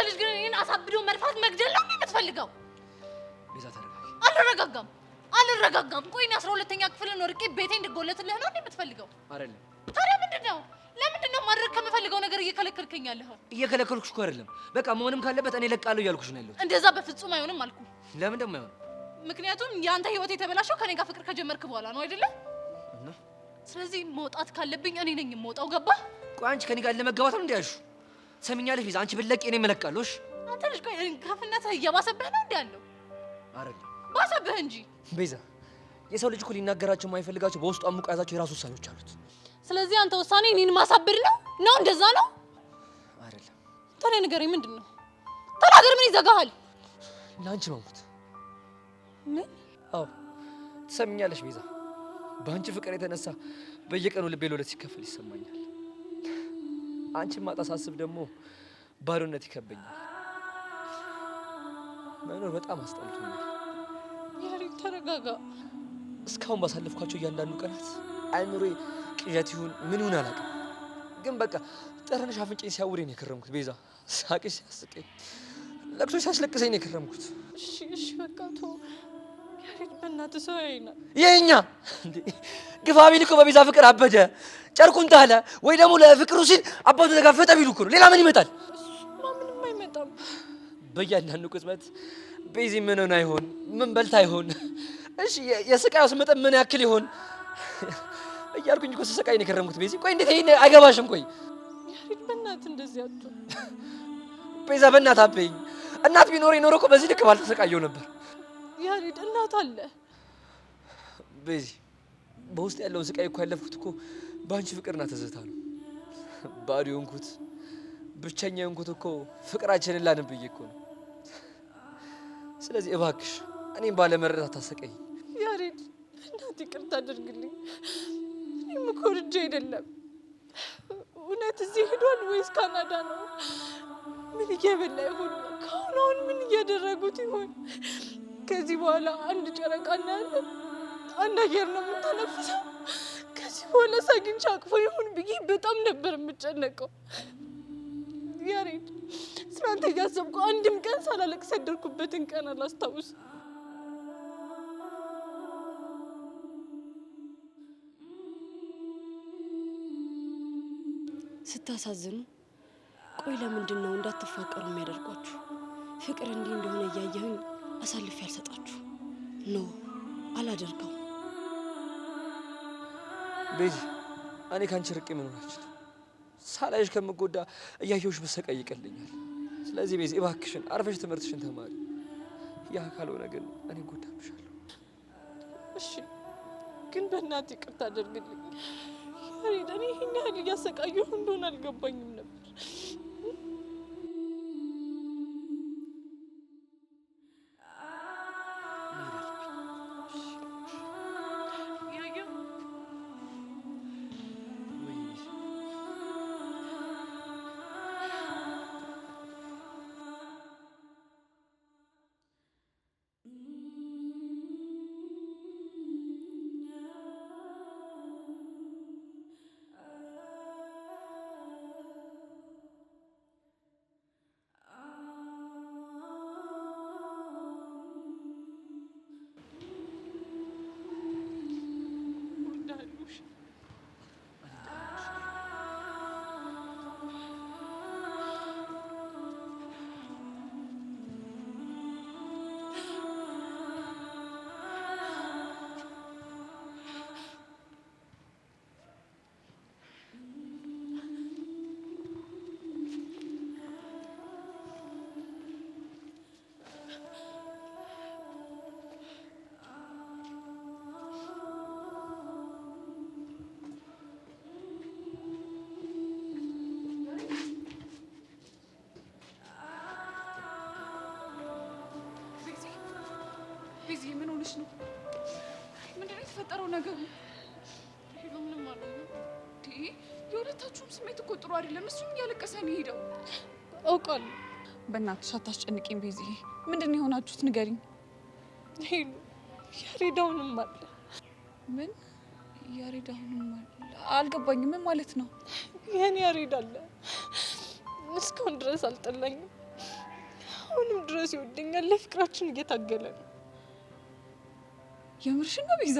ልጅ ግን እኔን አሳብዶ መድፋት መግደል ነው የምትፈልገው? ቤዛ ተረጋጊ። አልረጋጋም። ቆይ እኔ 12ኛ ክፍልን ወርቄ ቤቴ እንድጎለትልህ ነው የምትፈልገው? አይደለም። ታዲያ ምንድነው? ለምንድነው ማድረግ ከምፈልገው ነገር እየከለከልከኝ ያለኸው? እየከለከልኩሽ እኮ አይደለም። በቃ መሆንም ካለበት እኔ ለቃለሁ እያልኩሽ ነው ያለሁት። እንደዛ በፍጹም አይሆንም አልኩ። ለምን ደግሞ አይሆንም? ምክንያቱም ያንተ ህይወት የተበላሸው ከኔ ጋር ፍቅር ከጀመርክ በኋላ ነው አይደለ? እና ስለዚህ መውጣት ካለብኝ እኔ ነኝ የምወጣው። ገባ? ቆይ አንቺ ከኔ ጋር ለመጋባት ነው እንዲያሹ ሰሚኛለሽ? ቤዛ አንቺ ብትለቂ እኔ እመለቃለሁ። እሺ አንተ ልጅ ቆይ ከፍነትህ እየባሰብህ ነው እንዴ ያለው? አይደለም ባሰብህ እንጂ። ቤዛ የሰው ልጅ እኮ ሊናገራቸው የማይፈልጋቸው በውስጡ አሙቆ የያዛቸው የራሱ ውሳኔዎች አሉት። ስለዚህ አንተ ውሳኔ እኔን ማሳብድ ነው? እንደዛ ነው? አይደለም። ታዲያ ንገረኝ፣ ምንድን ነው? ተናገር። ምን ይዘጋሃል? ለአንቺ መሞት። ምን? አዎ ትሰሚኛለሽ ቤዛ፣ በአንቺ ፍቅር የተነሳ በየቀኑ ልቤ ለሁለት ሲከፈል ይሰማኛል። አንቺን ማጣት ሳስብ ደግሞ ባዶነት ይከበኛል። መኖር በጣም አስጠልቶኛል። ያሬድ ተረጋጋ። እስካሁን ባሳለፍኳቸው እያንዳንዱ ቀናት አይምሮዬ ቅዠት ይሁን ምን ይሁን አላውቅም፣ ግን በቃ ጠረንሽ አፍንጫዬን ሲያውረኝ ነው የከረምኩት። ቤዛ ሳቅሽ ሲያስቀኝ፣ ለቅሶ ሲያስለቅሰኝ ነው የከረምኩት። እሺ በቃ ተው ያሬድ፣ በእናትህ ሰው ያይናል። የኛ እንዴ ግፋ ቢል እኮ በቤዛ ፍቅር አበደ ጨርቁን ጣለ ወይ ደግሞ ለፍቅሩ ሲል አባቱ ተጋፈጠ ቢሉ እኮ ነው። ሌላ ምን ይመጣል? ምንም አይመጣም። በእያንዳንዱ ቅጽበት ቤዚ ምን ሆና ይሆን? ምን በልታ ይሆን? እሺ የስቃዩስ መጠን ምን ያክል ይሆን እያልኩኝ እኮ ስሰቃይ ነው የከረምኩት። ቤዚ ቆይ እንዴት ይሄን አይገባሽም? ቆይ ያሬድ በእናትህ እንደዚህ አትሁን። ቤዛ በእናትህ አትበይኝ። እናት ቢኖረኝ ኖሮ እኮ በዚህ ልክ ባልተሰቃየው ነበር። ያሬድ እናት አለ። ቤዚ በውስጥ ያለውን ስቃይ እኮ ያለፍኩት እኮ በአንቺ ፍቅርና ትዝታ ነው። ባዶ የሆንኩት ብቸኛ የሆንኩት እኮ ፍቅራችንን ላንብዬ እኮ ነው። ስለዚህ እባክሽ እኔም ባለመረዳት አታሰቀኝ። ያሬድ እናት ይቅርታ አድርግልኝ። እኔም እኮ ልጄ አይደለም። እውነት እዚህ ሄዷል ወይስ ካናዳ ነው? ምን እየበላ ይሆን? ከአሁን ምን እያደረጉት ይሆን? ከዚህ በኋላ አንድ ጨረቃ እናያለን፣ አንድ አየር ነው የምታነፍሰው። ከዚህ በኋላ ሳግኝቼ አቅፎ ይሁን ብዬ በጣም ነበር የምጨነቀው። ያሬድ ስላንተ እያሰብኩ አንድም ቀን ሳላለቅስ ያደርኩበትን ቀን አላስታውስ። ስታሳዝኑ። ቆይ ለምንድን ነው እንዳትፋቀሩ የሚያደርጓችሁ? ፍቅር እንዲህ እንደሆነ እያየሁኝ አሳልፌ ያልሰጣችሁ። ኖ አላደርገው። ቤዚ እኔ ካንቺ ርቄ መኖር አልችልም። ሳላይሽ ከምጎዳ እያየሁሽ ብሰቃይ ይቀለኛል። ስለዚህ ቤዚ እባክሽን አርፈሽ ትምህርትሽን ተማሪ። ያ ካልሆነ ግን እኔ ጎዳብሻለሁ። እሺ ግን በእናትህ ይቅርታ አድርግልኝ ያሬድ። እኔ ይህን ያህል እያሰቃየሁ እንደሆነ አልገባኝም ነበር። ቤዚ ምን ሆነሽ ነው? ምንድነው የተፈጠረው ነገሩ? ምንም ማለት ነው። የሁለታችሁም ስሜት እኮ ጥሩ አይደለም። እሱም እያለቀሰ ነው የሄደው። አውቃለሁ። በእናትሽ አታስጨንቂኝ ቤዚ። ምንድነው የሆናችሁት? ንገሪኝ። ሄሉ ያሬድ አሁንም አለ። ምን ያሬድ አሁንም አለ? አልገባኝም። ምን ማለት ነው? የኔ ያሬድ አለ። እስካሁን ድረስ አልጠላኝም። አሁንም ድረስ ይወደኛል። ለፍቅራችን እየታገለ ነው። የምርሽን ነው ቤዛ?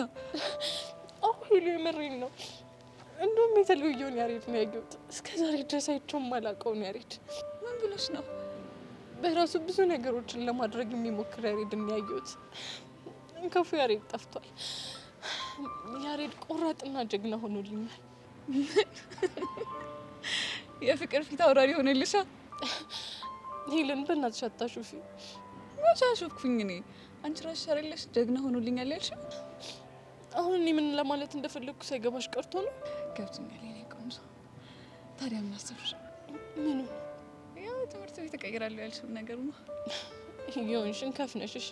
አዎ ሄሉ የምሬን ነው። እንደውም የተለየውን ያሬድ ነው ያየሁት። እስከ ዛሬ ድረስ አይቼው የማላውቀውን ያሬድ። ምን ብለሽ ነው? በራሱ ብዙ ነገሮችን ለማድረግ የሚሞክር ያሬድ ነው ያየሁት። ከፉ ያሬድ ጠፍቷል። ያሬድ ቆራጥና ጀግና ሆኖልኛል። የፍቅር ፊት አውራሪ ሆነልሻ? ሄለን በእናትሽ አታሹፊ። መቼ አሾፍኩኝ እኔ? አንቺ ራስሽ አይደለሽ ጀግና ሆኖልኛል ያልሽው? አሁን እኔ ምን ለማለት እንደፈለግኩ ሳይገባሽ ቀርቶ ነው? ገብቶኛል የኔ ቆንጆ። ታዲያ ምን አሰብሽ? ምኑ? ያው ትምህርት ቤት እቀይራለሁ ያልሽው ነገር ነው። ይሁንሽን ከፍነሽ። እሺ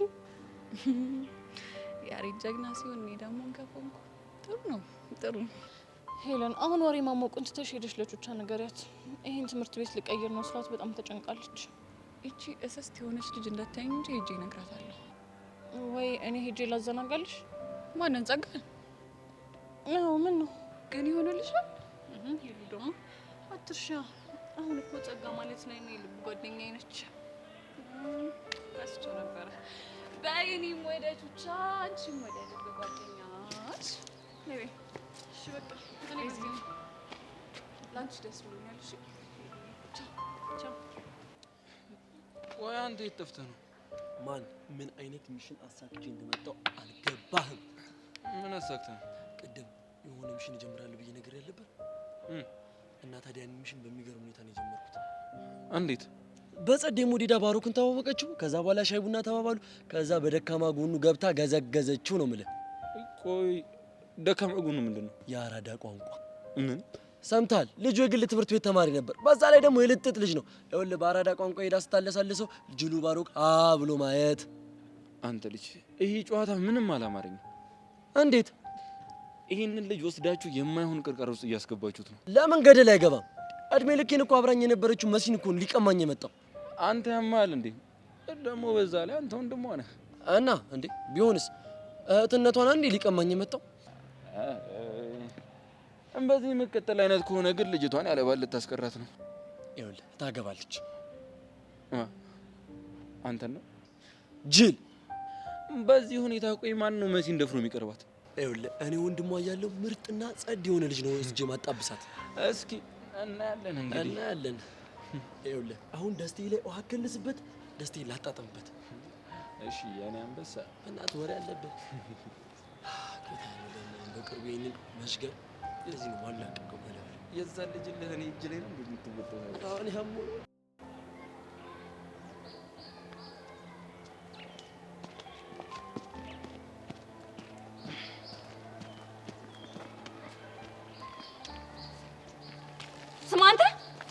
ያሬድ ጀግና ሲሆን እኔ ደግሞ እንከፈንኩ። ጥሩ ነው ጥሩ። ሄለን አሁን ወሬ ማሞቁን ትተሽ ሄደሽ ለቹቻ ንገሪያት። ይሄን ትምህርት ቤት ልቀይር ነው ስላት በጣም ተጨንቃለች። እቺ እስስት የሆነች ልጅ እንዳታየኝ እንጂ ሄጄ እነግራታለሁ። ወይ እኔ ሄጄ ላዘናጋልሽ? ማንን? ጸጋን? ነው ምን ነው ግን ይሆንልሻል? ሄሉ ደግሞ አትርሻ። አሁን እኮ ጸጋ ማለት ላይ ነው የልብ ጓደኛዬ ነች። ረስቼው ነበረ። በይ እኔም ወደ ቹቻ አንቺም ወደ ልብ ጓደኛሽ ነይ። እሺ በቃ እኔ እዚህ ነኝ። ላንቺ ደስ ብሎኛል። እሺ ቻው ቻው። ቆይ አንተ የት ጠፍተህ ነው? ማን ምን አይነት ሚሽን አሳክቼ እንደመጣው አልገባህም? ምን አሳክተህ? ቅድም የሆነ ሚሽን እጀምራለሁ ብዬ ነገር ያለበት እና ታዲያ ያን ሚሽን በሚገርም ሁኔታ ነው የጀመርኩት። እንዴት? በጸደይ ሞዴዳ ባሮክን ተዋወቀችው። ከዛ በኋላ ሻይ ቡና ተባባሉ። ከዛ በደካማ ጎኑ ገብታ ገዘገዘችው ነው የምልህ። ቆይ ደካማ ጎኑ ምንድን ነው? የአራዳ ቋንቋ። ምን ሰምታል? ልጁ የግል ትምህርት ቤት ተማሪ ነበር። በዛ ላይ ደግሞ የልጥጥ ልጅ ነው። ይኸውልህ በአራዳ ቋንቋ ሄዳ ስታለሳልሰው ጅሉ ባሮክ ብሎ ማየት። አንተ ልጅ ይሄ ጨዋታ ምንም አላማረኝም። እንዴት? ይህንን ልጅ ወስዳችሁ የማይሆን ቅርቀር ውስጥ እያስገባችሁት ነው። ለምን ገደል አይገባም? እድሜ ልኬን እኮ አብራኝ የነበረችው መሲን እኮ ሊቀማኝ የመጣው። አንተ ያማል እንዴ? ደግሞ በዛ ላይ አንተ ወንድሟ ነህ እና እንዴ ቢሆንስ እህትነቷን አንዴ ሊቀማኝ የመጣው። በዚህ መቀጠል አይነት ከሆነ ግን ልጅቷን ያለ ባል ልታስቀራት ነው። ይኸውልህ ታገባለች። አንተ ነው ጅል። በዚህ ሁኔታ ቆይ ማን ነው መሲን ደፍሮ የሚቀርባት? ይኸውልህ እኔ ወንድሟ እያለሁ ምርጥና ጸድ የሆነ ልጅ ነው እስጄ ማጣብሳት። እስኪ እናያለን እንግዲህ እናያለን። ይኸውልህ አሁን ደስቴ ላይ ውሃ ከልስበት፣ ደስቴ ላጣጣምበት። እሺ የኔ አንበሳ እናት ወሬ አለበት። ጌታ ነው ደግሞ በቅርቡ ይሄንን መሽገር ለዚህ ነው ማላቀቀው ማለት ነው። የዛ ልጅ ለኔ እጅ ላይ ነው እንደምትወጣው ነው። አሁን ያሙ ስማ አንተ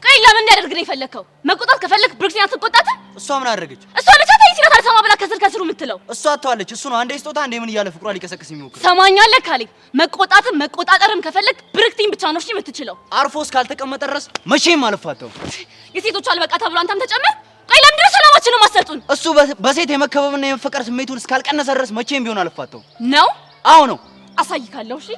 ቆይ ለምን እንዲያደርግ ነው የፈለከው? መቆጣት ከፈለክ ብሩክሲን አትቆጣት። እሷ ምን አደረገች? እሷ ልጅ አታይ ሲላት አልሰማ ብላ ከስሩ የምትለው እሷ አትዋለች። እሱ ነው አንዴ ስጦታ አንዴ ምን እያለ ፍቅሯ ሊቀሰቅስ የሚሞክር። ሰማኛለህ ካሌብ፣ መቆጣትም መቆጣጠርም ከፈለክ ብሩክሲን ብቻ ነው እሺ የምትችለው። አርፎ እስካልተቀመጠ ድረስ መቼም አልፋተው። የሴቶች አልበቃ ተብሎ አንተም ተጨመር። ቆይ ለምንድን ነው ሰላማችንን ማሰጡን? እሱ በሴት የመከበብና የመፈቀር ስሜቱን እስካልቀነሰ ድረስ መቼም ቢሆን አልፋተው ነው። አዎ ነው። አሳይካለሁ። እሺ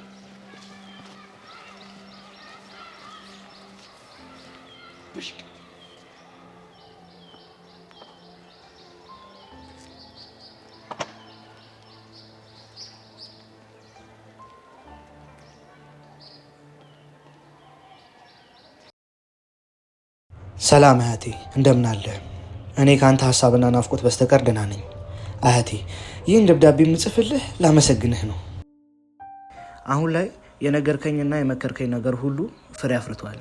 ሰላም እህቴ፣ እንደምን አለ? እኔ ካንተ ሀሳብና ናፍቆት በስተቀር ደህና ነኝ። እህቴ፣ ይህን ደብዳቤ የምጽፍልህ ላመሰግንህ ነው። አሁን ላይ የነገርከኝና የመከርከኝ ነገር ሁሉ ፍሬ አፍርቷል።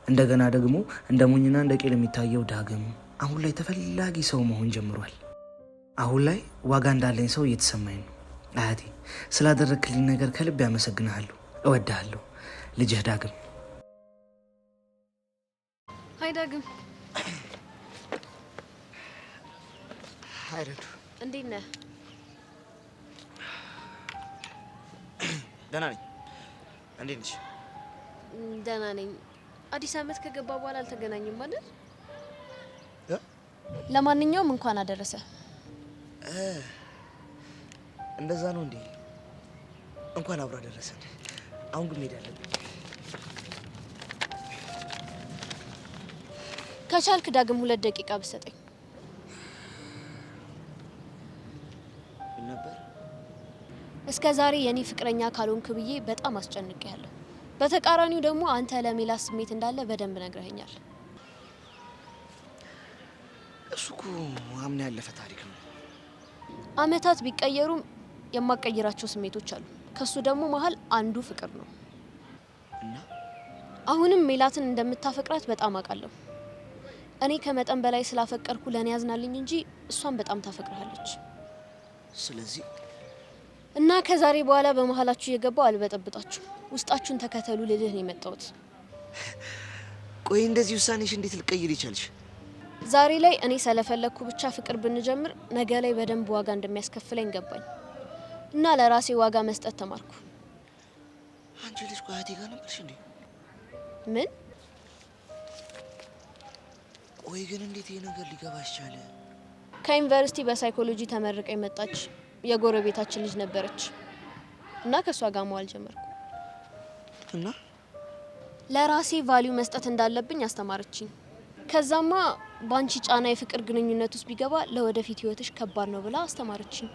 እንደገና ደግሞ እንደ ሞኝና እንደ ቄል የሚታየው ዳግም አሁን ላይ ተፈላጊ ሰው መሆን ጀምሯል። አሁን ላይ ዋጋ እንዳለኝ ሰው እየተሰማኝ ነው። እህቴ፣ ስላደረግክልኝ ነገር ከልብ ያመሰግንሃለሁ። እወድሃለሁ። ልጅህ ዳግም። ሀይ ዳግም። ሀይ ረዱ። እንዴት ነህ? ደህና ነኝ። እንዴት ነሽ? ደህና ነኝ። አዲስ አመት ከገባ በኋላ አልተገናኝም ማለት? ለማንኛውም እንኳን አደረሰ። እንደዛ ነው እንዴ? እንኳን አብሮ አደረሰን። አሁን ግን መሄድ አለብኝ። ከቻልክ ዳግም 2 ደቂቃ ብሰጠኝ ነበር። እስከ ዛሬ የኔ ፍቅረኛ ካልሆንክ ብዬ በጣም አስጨንቄያለሁ። በተቃራኒው ደግሞ አንተ ለሜላት ስሜት እንዳለ በደንብ ነግረኸኛል። እሱ እኮ አምና ያለፈ ታሪክ ነው። አመታት ቢቀየሩም የማቀየራቸው ስሜቶች አሉ። ከሱ ደግሞ መሀል አንዱ ፍቅር ነው እና አሁንም ሜላትን እንደምታፈቅራት በጣም አውቃለሁ። እኔ ከመጠን በላይ ስላፈቀርኩ ለኔ ያዝናልኝ እንጂ እሷን በጣም ታፈቅራለች። ስለዚህ እና ከዛሬ በኋላ በመሀላችሁ እየገባው አልበጠብጣችሁ፣ ውስጣችሁን ተከተሉ ልልህ ነው የመጣሁት። ቆይ እንደዚህ ውሳኔሽ እንዴት ልቀይር ይቻልሽ? ዛሬ ላይ እኔ ስለፈለኩ ብቻ ፍቅር ብንጀምር ነገ ላይ በደንብ ዋጋ እንደሚያስከፍለኝ ገባኝ እና ለራሴ ዋጋ መስጠት ተማርኩ። አንቺ ልጅ ቋያቴ ጋር ነበርሽ እንዴ? ምን? ቆይ ግን እንዴት ይሄ ነገር ሊገባሽ ቻለ? ከዩኒቨርሲቲ በሳይኮሎጂ ተመርቃ የመጣች የጎረቤታችን ልጅ ነበረች እና ከሷ ጋር መዋል ጀመርኩ እና ለራሴ ቫልዩ መስጠት እንዳለብኝ አስተማረችኝ። ከዛማ ባንቺ ጫና የፍቅር ግንኙነት ውስጥ ቢገባ ለወደፊት ህይወትሽ ከባድ ነው ብላ አስተማረችኝ።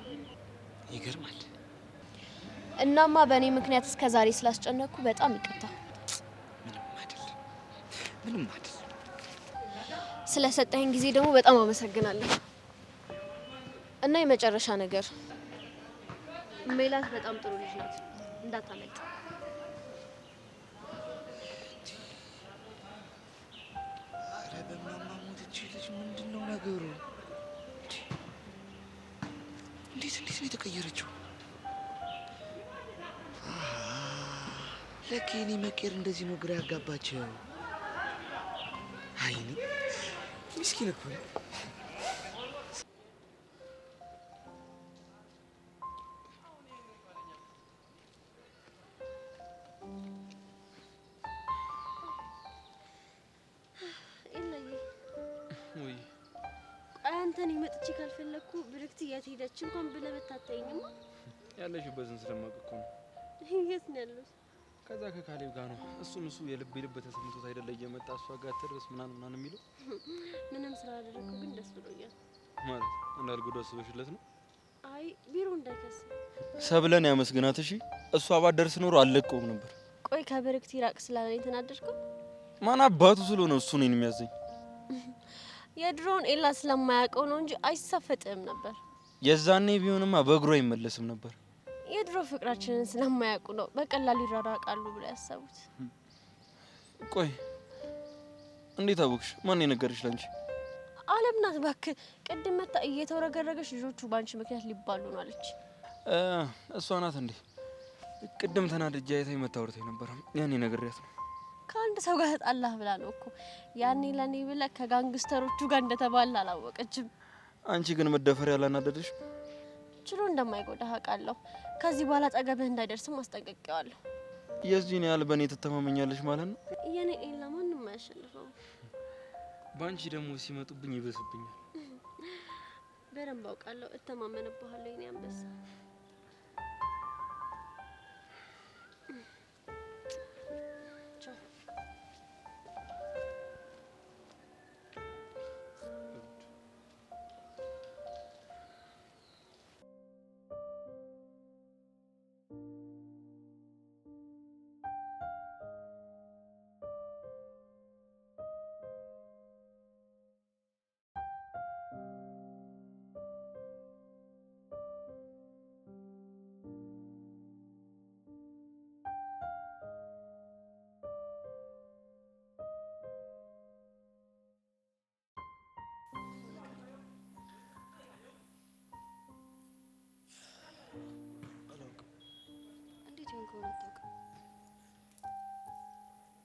ይገርማል። እናማ በእኔ ምክንያት እስከ ዛሬ ስላስጨነቅኩ በጣም ይቅርታ። ምንም አይደል። ስለሰጠኝ ጊዜ ደግሞ በጣም አመሰግናለሁ። እና የመጨረሻ ነገር ሜላት በጣም ጥሩ ልጅ ናት፣ እንዳታመልጥ። ኧረ በማማ ሞት እቺ ልጅ ምንድነው ነገሩ? እንዴት ነው የተቀየረችው? ለካ የኔ መቀየር እንደዚህ ነው ግራ ያጋባቸው። አይኔ ምስኪን እኮ ነው። አንተን መጥቼ ካልፈለኩ ብርክት የት ሄደች እንኳን ብለህ ብታታየኝማ። ያለሽበትን ስለማውቅ እኮ ነው። የት ነው ያለሁት? ከዛ ከካሌብ ጋር ነው። እሱም የልብ ተሰምቶት አይደለ እየመጣ እሷ ጋር ትርስ ምናምን የሚለው። ምንም ስራ አደረኩ ግን ደስ ብሎኛል። ማለት እንዳልጎዳ አስበሽለት ነው? አይ ቢሮ እንዳይከስ ሰብለን ያመስግናት። እሺ እሷ ባደርስ ኖሮ አልለቀውም ነበር። ቆይ ከብርክት ይራቅ ስላለኝ ተናደድከው? ማን አባቱ ስለሆነ እሱ ነው የሚያዘኝ? የድሮውን ኤላ ስለማያውቀው ነው እንጂ አይሳፈጥም ነበር። የዛኔ ቢሆንማ በእግሩ አይመለስም ነበር። የድሮ ፍቅራችንን ስለማያውቁ ነው በቀላሉ ይራራቃሉ ብለው ያሰቡት። ቆይ እንዴት አወቅሽ? ማን የነገረሽ ላንቺ? አለም ናት እባክህ። ቅድም መጣ እየተወረገረገች ልጆቹ ባንቺ ምክንያት ሊባሉ ነው አለች። እሷ ናት እንዴ? ቅድም ተናድጄ አይታኝ መታወርተኝ ነበር። ያኔ ነግሬያት ነው። ከአንድ ሰው ጋር ተጣላህ ብላ ነው እኮ። ያኔ ለኔ ብለህ ከጋንግስተሮቹ ጋር እንደተባለ አላወቀችም። አንቺ ግን መደፈር ያላናደደሽ? ችሎ እንደማይጎዳህ አውቃለሁ። ከዚህ በኋላ አጠገብህ እንዳይደርስም አስጠንቅቄዋለሁ። የዚህን ያህል በእኔ ትተማመኛለሽ ማለት ነው? የኔ ኤላ ማንም አያሸንፈው። በአንቺ ደግሞ ሲመጡብኝ ይበስብኛል። በደንብ አውቃለሁ። እተማመንብሃለሁ የኔ አንበሳ።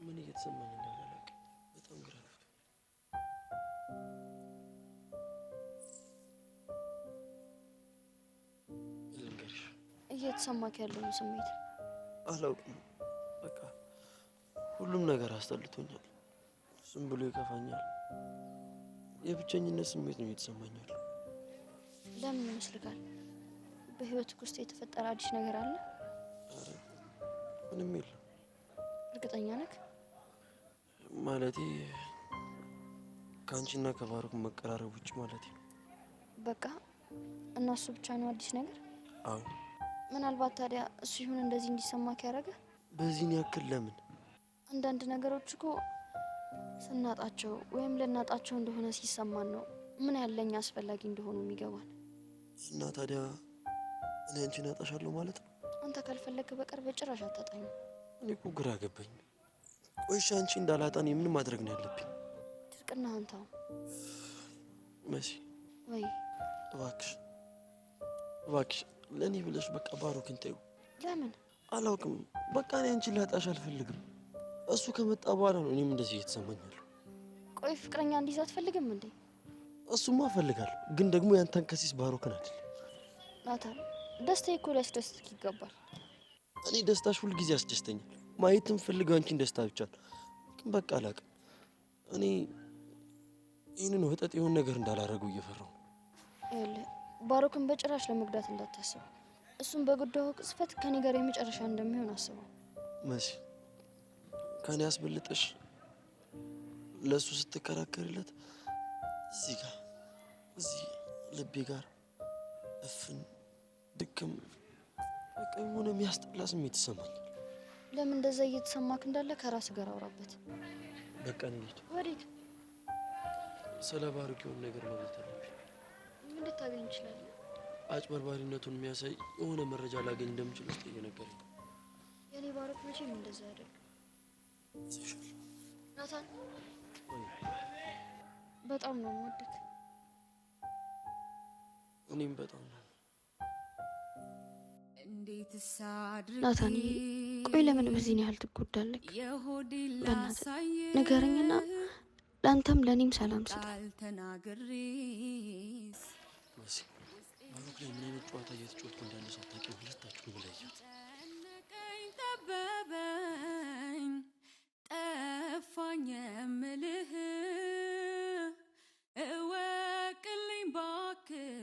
ምን እየተሰማኝ እንዳለ አላውቅም። በጣም ግራ ነው። ልንገርሽ እየተሰማክ ያለው ስሜት አላውቅም። በቃ ሁሉም ነገር አስጠልቶኛል። ዝም ብሎ ይከፋኛል። የብቸኝነት ስሜት ነው እየተሰማኝ ያለው። ለምን ይመስልካል? በህይወትክ ውስጥ የተፈጠረ አዲስ ነገር አለ? ኧረ ምንም የለም። እርግጠኛ ነክ? ማለቴ ከአንቺና ከባሮክ መቀራረብ ውጭ ማለት ነው። በቃ እናሱ ብቻ ነው አዲስ ነገር? አዎ። ምናልባት ታዲያ እሱ ይሁን እንደዚህ እንዲሰማክ ያደረገ? በዚህን ያክል ለምን? አንዳንድ ነገሮች እኮ ስናጣቸው ወይም ልናጣቸው እንደሆነ ሲሰማን ነው ምን ያለኝ አስፈላጊ እንደሆኑ የሚገባን። እና ታዲያ እኔ አንቺን አጣሻለሁ ማለት ነው? አንተ ካልፈለግ በቀር በጭራሽ አታጣኝም። እኔ እኮ ግራ ገባኝ። ቆይሽ አንቺ እንዳላጣን ምን ማድረግ ነው ያለብኝ? ድርቅና አንተው መሲ ወይ እባክሽ እባክሽ ለእኔ ብለሽ በቃ ባሮክን ተይው። ለምን? አላውቅም። በቃ እኔ አንቺን ላጣሽ አልፈልግም። እሱ ከመጣ በኋላ ነው እኔም እንደዚህ እየተሰማኛለሁ። ቆይ ፍቅረኛ እንዲይዝ አትፈልግም እንዴ? እሱማ እፈልጋለሁ፣ ግን ደግሞ ያንተን ከሲስ ባሮክን አይደል። ናታን ደስታዬ እኮ ሊያስደስትክ ይገባል። እኔ ደስታሽ ሁል ጊዜ ያስደስተኛል። ማየትም ፈልገው አንቺን ደስታ ብቻ ነው። ግን በቃ አላውቅም። እኔ ይህንን ወጠጥ የሆነ ነገር እንዳላረጉ እየፈራሁ ነው። ይኸውልህ ባሮክን በጭራሽ ለመጉዳት እንዳታስብ። እሱም በጉዳዩ ቅጽበት ከኔ ጋር የመጨረሻ እንደሚሆን አስበው። መሲ ከኔ አስበልጠሽ ለእሱ ስትከራከርለት እዚህ ጋር እዚህ ልቤ ጋር እፍን ድክም በቃ የሆነ የሚያስጠላ ስሜት ይሰማኛል። ለምን እንደዛ እየተሰማክ እንዳለ ከራስ ጋር አውራበት። በቃ እንሂድ። ወዴት? ስለ ባሩክ የሆነ ነገር ማግኘት አለብኝ። ምን ልታገኝ እንችላለን? አጭበርባሪነቱን የሚያሳይ የሆነ መረጃ ላገኝ እንደምችል ውስጥ እየነገረኝ ነው። የኔ ባሩክ መቼም እንደዛ ያደርግ። ናታን በጣም ነው የምወድክ። እኔም በጣም ነው። ናታን ቆይ ለምን በዚህ ያህል ትጎዳለክ? በእናትህ ንገረኝና ለአንተም ለእኔም ሰላም ስጣል። ባሩክ ላይ ምን አይነት ጨዋታ እየተጫወትኩ እንዳለ ሳታውቂ ሁለታችሁን ብለያት። ጠበበኝ ጠፋኝ የምልህ እወቅልኝ እባክህ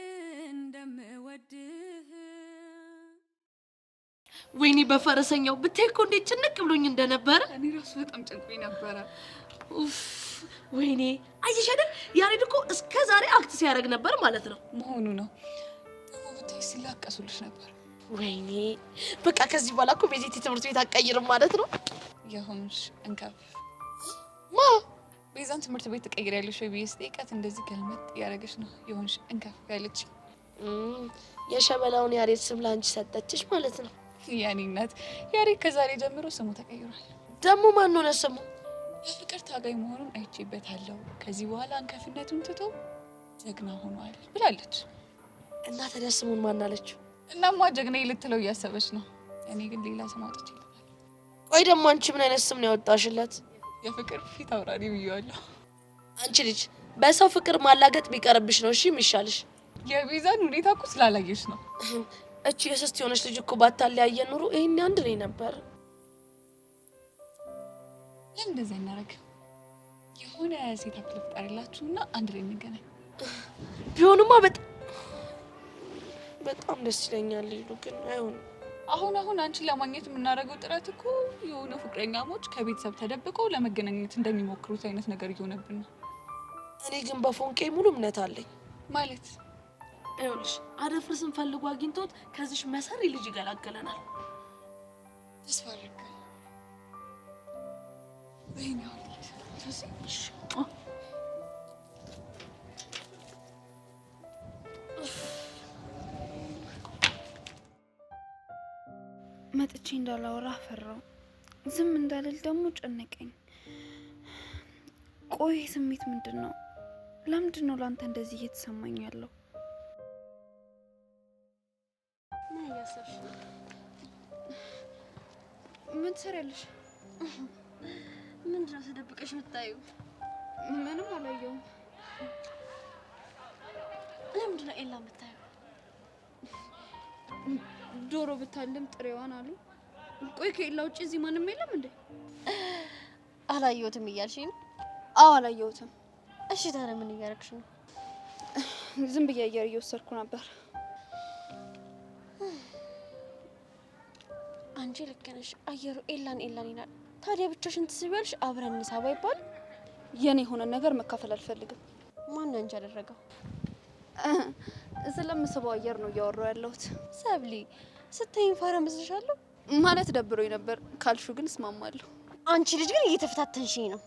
እንደምወድህ። ወይኔ በፈረሰኛው ብታይ እኮ እንዴት ጭንቅ ብሎኝ እንደነበረ። እኔ ራሱ በጣም ጨንቆኝ ነበረ። ኡፍ ወይኔ አየሽ አይደል? ያሬድ እኮ እስከ ዛሬ አክት ሲያደርግ ነበር ማለት ነው። መሆኑ ነው ደግሞ ብታይ ሲላቀሱልሽ ነበር። ወይኔ በቃ ከዚህ በኋላ እኮ ቤቴ ትምህርት ቤት አትቀይርም ማለት ነው። የሆንሽ እንከፍ ማ ቤዛን ትምህርት ቤት ትቀይሪያለሽ ወይ ብዬ ስጠይቃት እንደዚህ ገልመጥ እያደረገች ነው የሆንሽ እንከፍ ያለች። የሸበላውን ያሬድ ስም ለአንቺ ሰጠችሽ ማለት ነው። ያኔ እናት ያሬድ ከዛሬ ጀምሮ ስሙ ተቀይሯል። ደግሞ ማን ሆነ ስሙ? የፍቅር ታጋይ መሆኑን አይቼበታለሁ። ከዚህ በኋላ አንከፍነቱን ትቶ ጀግና ሆኗል ብላለች። እና ታዲያ ስሙን ማን አለችው? እናማ ጀግና ልትለው እያሰበች ነው። እኔ ግን ሌላ ስም አውጥቼለታል። ቆይ ደግሞ አንቺ ምን አይነት ስም ነው ያወጣሽለት? የፍቅር ፊት አውራሪ ብዬዋለሁ። አንቺ ልጅ በሰው ፍቅር ማላገጥ ቢቀርብሽ ነው እሺ የሚሻልሽ። የቤዛን ሁኔታ እኮ ስላላየሽ ነው። እቺ የስስት የሆነች ልጅ እኮ ባታለያየን ኑሮ ይሄን አንድ ላይ ነበር። ለምን እንደዛ እናደርግ? የሆነ ሴት አፕል ፍጠሪላችሁና አንድ ላይ እንገናኝ። ቢሆንማ በጣም ደስ ይለኛል። ልጁ ግን አይሆንም። አሁን አንቺን ለማግኘት የምናደርገው ጥረት እኮ የሆነ ፍቅረኛሞች ከቤተሰብ ተደብቀው ለመገናኘት እንደሚሞክሩት አይነት ነገር እየሆነብን ነው። እኔ ግን በፎንቄ ሙሉ እምነት አለኝ። ማለት ይኸውልሽ አደፍርስን ፈልጎ አግኝቶት ከዚሽ መሰሪ ልጅ ይገላገለናል። ተስፋ አድርጋለሁ። ወይኔ መጥቼ እንዳላወራ ፈራው። ዝም እንዳልል ደግሞ ጨነቀኝ። ቆይ ስሜት ምንድን ነው? ለምንድን ነው ላንተ እንደዚህ እየተሰማኝ ያለው? ምን እያሰብሽ ነው? ምን ትሰሪያለሽ? ምንድን ነው ተደብቀሽ የምታዩ? ምንም አላየውም። ለምንድን ነው ኤላ የምታዩ? ዶሮ ብታልም ጥሬዋን አሉ። ቆይ ከኤላ ውጭ እዚህ ማንም የለም እንዴ? አላየሁትም እያልሽኝ ነው? አዎ አላየሁትም። እሺ ታዲያ ምን እያደረግሽ ነው? ዝም ብዬ አየር እየወሰድኩ ነበር። አንቺ ልክ ነሽ። አየሩ ኤላን ይላል። ታዲያ ብቻሽን ትስቢያለሽ? አብረን እንሳባ ይባል። የኔ የሆነ ነገር መካፈል አልፈልግም። ማን አንቺ ያደረገው? ስለምስበው አየር ነው እያወራሁ ያለሁት። ሰብሊ ስታይኝ ፋራ መስልሻለሁ? ማለት ደብሮኝ ነበር ካልሹ ግን እስማማለሁ። አንቺ ልጅ ግን እየተፈታተንሽኝ ነው።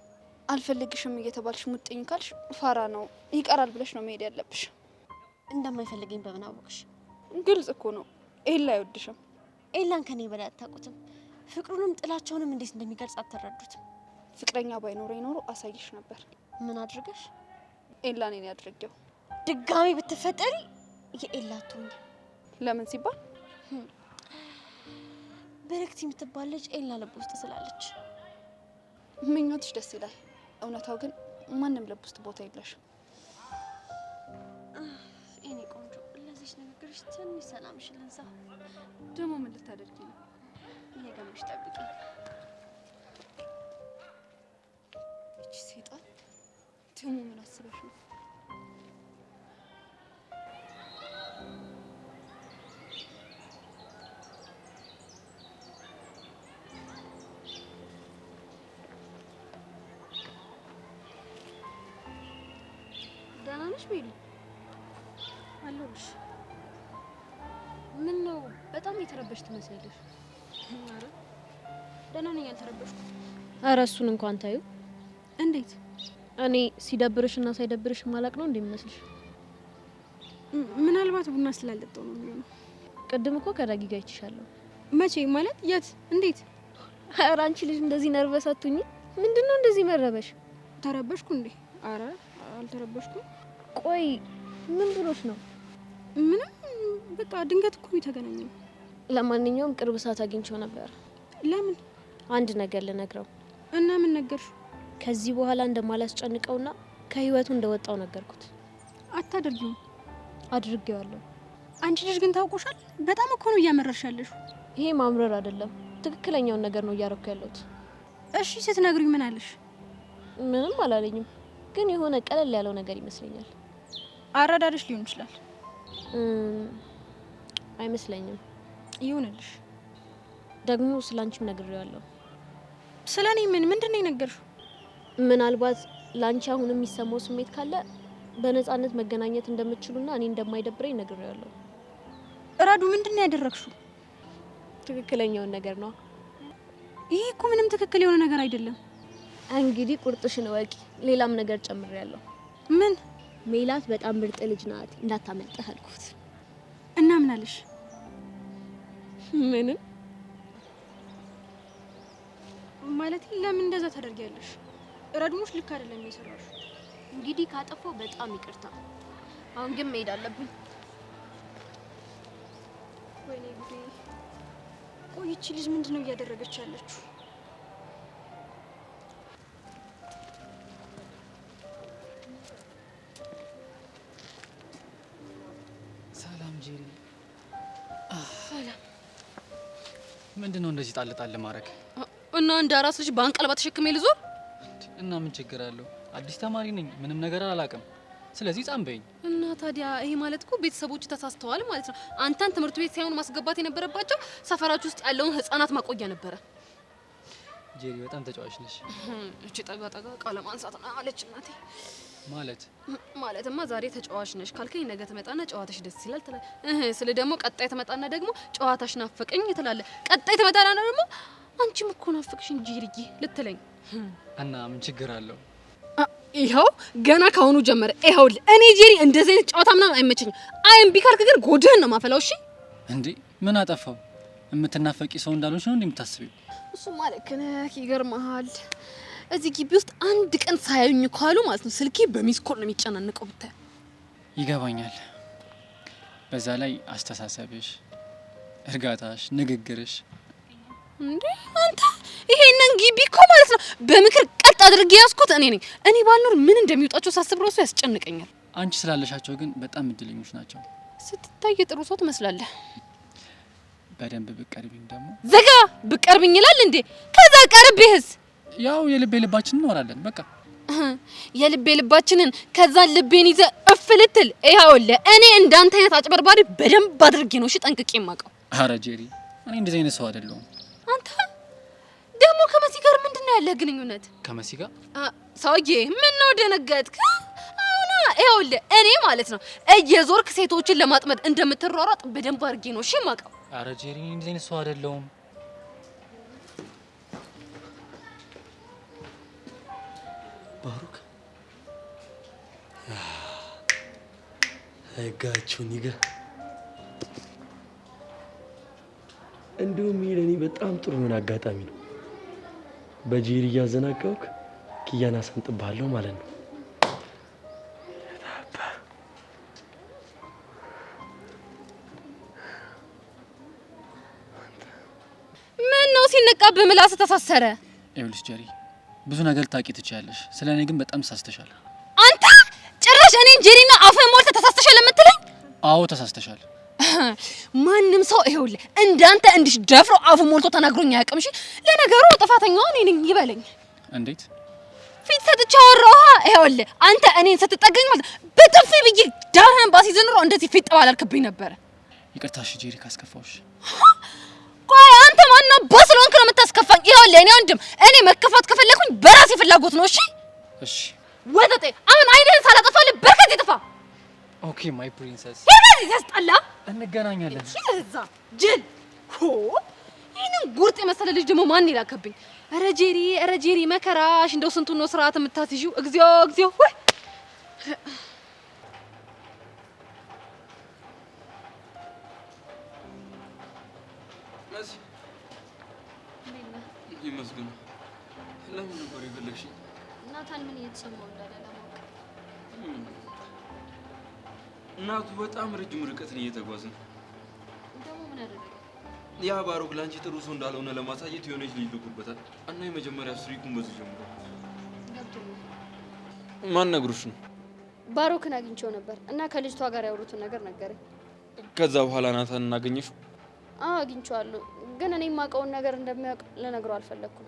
አልፈልግሽም እየተባልሽ ሙጥኝ ካልሽ ፋራ ነው ይቀራል ብለሽ ነው መሄድ ያለብሽ። እንደማይፈልገኝ በምን አወቅሽ? ግልጽ እኮ ነው። ኤላ አይወድሽም። ኤላን ከኔ በላይ አታውቁትም። ፍቅሩንም ጥላቸውንም እንዴት እንደሚገልጽ አትረዱትም። ፍቅረኛ ባይኖረኝ ኖሮ አሳይሽ ነበር። ምን አድርገሽ? ኤላን እኔ አድርጌው። ድጋሚ ብትፈጠሪ የኤላ አትሆኝ። ለምን ሲባል በረክት የምትባል ልጅ ኤላ ልብ ውስጥ ስላለች። ምኞትሽ ደስ ይላል። እውነታው ግን ማንም ልብ ውስጥ ቦታ የለሽም። እኔ ቆንጆ ለዚህ ንግግርሽ ትንሽ ሰላምሽ ልንሳ። ደግሞ ምን ልታደርጊ ነው? እየገመሽ ጠብቂ። እቺ ሴጣን ደግሞ ምን አስበሽ ነው? ነሽ ሜሉ? አለሁልሽ። ምን ነው በጣም የተረበሽ ትመስያለሽ። ኧረ ደህና ነኝ፣ አልተረበሽኩም። ኧረ እሱን እንኳን ታዩ። እንዴት? እኔ ሲደብርሽና ሳይደብርሽ ማላቅ ነው እንደሚመስልሽ? ምናልባት ቡና ስላልጠጣው ነው የሚሆነው። ቅድም እኮ ከዳጊ ጋር አይችሻለሁ። መቼ? ማለት የት? እንዴት? ኧረ አንቺ ልጅ እንደዚህ ነርቨስ አትሁኚ። ምንድነው እንደዚህ መረበሽ? ተረበሽኩ እንዴ? ኧረ አልተረበሽኩም። ቆይ ምን ብሎሽ ነው? ምንም፣ በቃ ድንገት እኮ የተገናኘው። ለማንኛውም ቅርብ ሰዓት አግኝቼው ነበር። ለምን? አንድ ነገር ልነግረው። እና ምን ነገርሽው? ከዚህ በኋላ እንደማላስጨንቀውና ከህይወቱ እንደወጣው ነገርኩት። አታደርጊውም? አድርጌዋለሁ። አንቺ ልጅ ግን ታውቆሻል። በጣም እኮ ነው እያመረርሽ ያለሽው። ይሄ ማምረር አይደለም፣ ትክክለኛውን ነገር ነው እያረኩ ያለሁት። እሺ ስትነግሪኝ ምን አለሽ? ምንም አላለኝም፣ ግን የሆነ ቀለል ያለው ነገር ይመስለኛል። አረዳድሽ ሊሆን ይችላል። አይመስለኝም። ይሁንልሽ። ደግሞ ስላንቺም ነግሬዋለሁ። ስለኔ ምንድነው የነገርሽው? ምናልባት ላንቺ አሁን የሚሰማው ስሜት ካለ በነፃነት መገናኘት እንደምትችሉና እኔ እንደማይደብረኝ ነግሬዋለሁ። እራዱ ምንድነው ያደረግሽው? ትክክለኛውን ነገር ነው። ይሄ እኮ ምንም ትክክል የሆነ ነገር አይደለም። እንግዲህ ቁርጥሽን ወቂ። ሌላም ነገር ጨምሬያለሁ። ምን? ሜላት በጣም ምርጥ ልጅ ናት፣ እንዳታመልጥህ አልኩት። እና ምን አለሽ? ምንም ማለት ለምን እንደዛ ታደርጊያለሽ? ረድሞሽ ልክ አይደለም የሚሰራሽ። እንግዲህ ካጠፋው በጣም ይቅርታ። አሁን ግን መሄድ አለብኝ። ወይኔ ጉዴ! ቆይቺ ልጅ ምንድነው እያደረገች ያለችው? ሰላም ጄሪ። ሰላም። ምንድነው እንደዚህ ጣል ጣል ማድረግ? እና እንደ አራስ ልጅ በአንቀልባ ተሸክሜ ልዞር? እና ምን ችግር አለው? አዲስ ተማሪ ነኝ፣ ምንም ነገር አላውቅም። ስለዚህ ጻም በይኝ። እና ታዲያ ይሄ ማለት እኮ ቤተሰቦች ተሳስተዋል ማለት ነው። አንተን ትምህርት ቤት ሳይሆን ማስገባት የነበረባቸው ሰፈራችሁ ውስጥ ያለውን ህፃናት ማቆያ ነበረ። ጄሪ በጣም ተጫዋች ነሽ። እቺ ጠጋ ጠጋ ቃለ ማንሳት ነው አለች እናቴ። ማለትማ ዛሬ ተጫዋች ነሽ ካልከኝ ነገ ትመጣና ጨዋታሽ ደስ ይላል ትላለህ። ስለ ደግሞ ቀጣይ ትመጣና ደግሞ ጨዋታሽ ናፈቀኝ ትላለህ። ቀጣይ ትመጣና ደግሞ አንቺም እኮ ናፈቅሽኝ ጄሪዬ ልትለኝ። እና ምን ችግር አለው? ይኸው ገና ካሁኑ ጀመረ። ይኸውልህ እኔ ጄሪ እንደዚህ አይነት ጨዋታ ምናምን አይመቸኝም። አይም ቢካልክ ግን ጎድህን ነው ማፈላው። እሺ እንዴ ምን አጠፋው? የምትናፈቂ ሰው እንዳልሆንሽ ነው እንደምታስቢው? እሱ ማለት ከነክ ይገርምሃል። እዚህ ግቢ ውስጥ አንድ ቀን ሳያዩኝ ካሉ ማለት ነው ስልኬ በሚስኮል ነው የሚጨናነቀው ብታይ። ይገባኛል። በዛ ላይ አስተሳሰብሽ፣ እርጋታሽ፣ ንግግርሽ እንዴ አንተ ይሄንን ግቢ እኮ ማለት ነው በምክር ቀጥ አድርጌ ያስኩት እኔ ነኝ። እኔ ባልኖር ምን እንደሚወጣቸው ሳስብ ራሱ ያስጨንቀኛል። አንቺ ስላለሻቸው ግን በጣም እድለኞች ናቸው። ስትታይ ጥሩ ሰው ትመስላለህ። በደንብ ብቀርቢኝ ደግሞ ዘጋ ብቀርብኝ ይላል እንዴ? ከዛ ቀርቤህስ ያው የልቤ ልባችንን እናወራለን። በቃ የልቤ ልባችንን ከዛ ልቤን ይዘ እፍልትል። ይኸውልህ እኔ እንዳንተ አይነት አጭበርባሪ በደንብ አድርጌ ነው እሺ ጠንቅቄ የማውቀው። ኧረ ጄሪ እኔ እንደዚህ አይነት ሰው አይደለሁም። አንተ ደግሞ ከመሲ ጋር ምንድነው ያለ ግንኙነት? ከመሲ ጋር ሰውዬ ምን ነው ደነገጥክ? አሁና ይኸውልህ እኔ ማለት ነው እየዞርክ ሴቶችን ለማጥመድ እንደምትሯሯጥ በደንብ አድርጌ ነው እሺ የማውቀው። ኧረ ጄሪ እኔ እንደዚህ አይነት ሰው አይደለሁም። ባሩክ አይጋችሁን ይገ እንዲሁም ይሄ ለኔ በጣም ጥሩ ምን አጋጣሚ ነው። በጄሪ እያዘናጋውክ ኪያን አሰንጥብሃለሁ ማለት ነው። ምን ነው ሲነቃብህ ምላስ ተሳሰረ? ይኸውልሽ ጄሪ ብዙ ነገር ታውቂ ትችያለሽ። ስለኔ ግን በጣም ተሳስተሻል። አንተ ጭራሽ እኔን ጄሪና አፈን ሞልተህ ተሳስተሻል የምትለኝ? አዎ ተሳስተሻል። ማንም ሰው ይኸውልህ እንዳንተ እንዲሽ ደፍሮ አፉ ሞልቶ ተናግሮኝ አያውቅም። እሺ ለነገሩ ጥፋተኛው እኔ ነኝ ይበለኝ። እንዴት ፊት ሰጥቼ አወራሁህ። ይኸውልህ አንተ እኔን ስትጠገኝ ማለት በጥፊ ብዬ ዳርህን ባሲዝ ኑሮ እንደዚህ ፊት ባላልክብኝ ነበር። ይቅርታሽ ጄሪ ካስከፋውሽ። ቆይ አንተ ማነው በስሎንክ ነው የምታስከፋኝ? ይኸውልህ እኔ ወንድም እኔ መከፋት ከፈለኩኝ በራሴ ፍላጎት ነው። እሺ እሺ ወጠጤ አሁን አይደን ሳላጠፋልህ በርከት ይጥፋ። ኦኬ ማይ ፕሪንሰስ ይሄ ያስጠላ። እንገናኛለን። ይዛ ጅል ሆ ይሄንን ጉርጥ የመሰለ ልጅ ደግሞ ማን ይላከብኝ? ኧረ ጄሪ መከራሽ እንደው ስንቱን ነው ስርዓት የምታስይው? እግዚኦ እግዚኦ ወይ ይመስገን። ለምን ነበር የፈለግሽኝ? ናታን ምን እየተሰማው እንዳለ ለማወቅ። እናቱ በጣም ረጅም ርቀትን እየተጓዘ ነው። ደግሞ ምን አደረገ? ያ ባሮክ ላንቺ ጥሩ ሰው እንዳልሆነ ለማሳየት የሆነች ልጅ ልኩበታል እና የመጀመሪያ ስትሪኩን በዚህ ጀምሮ ማን ነግሮሽ ነው? ባሮክን አግኝቼው ነበር እና ከልጅቷ ጋር ያወሩትን ነገር ነገረኝ። ከዛ በኋላ ናታን እናገኘሽው? አዎ አግኝቼዋለሁ፣ ግን እኔ የማውቀውን ነገር እንደሚያውቅ ልነግረው አልፈለኩም።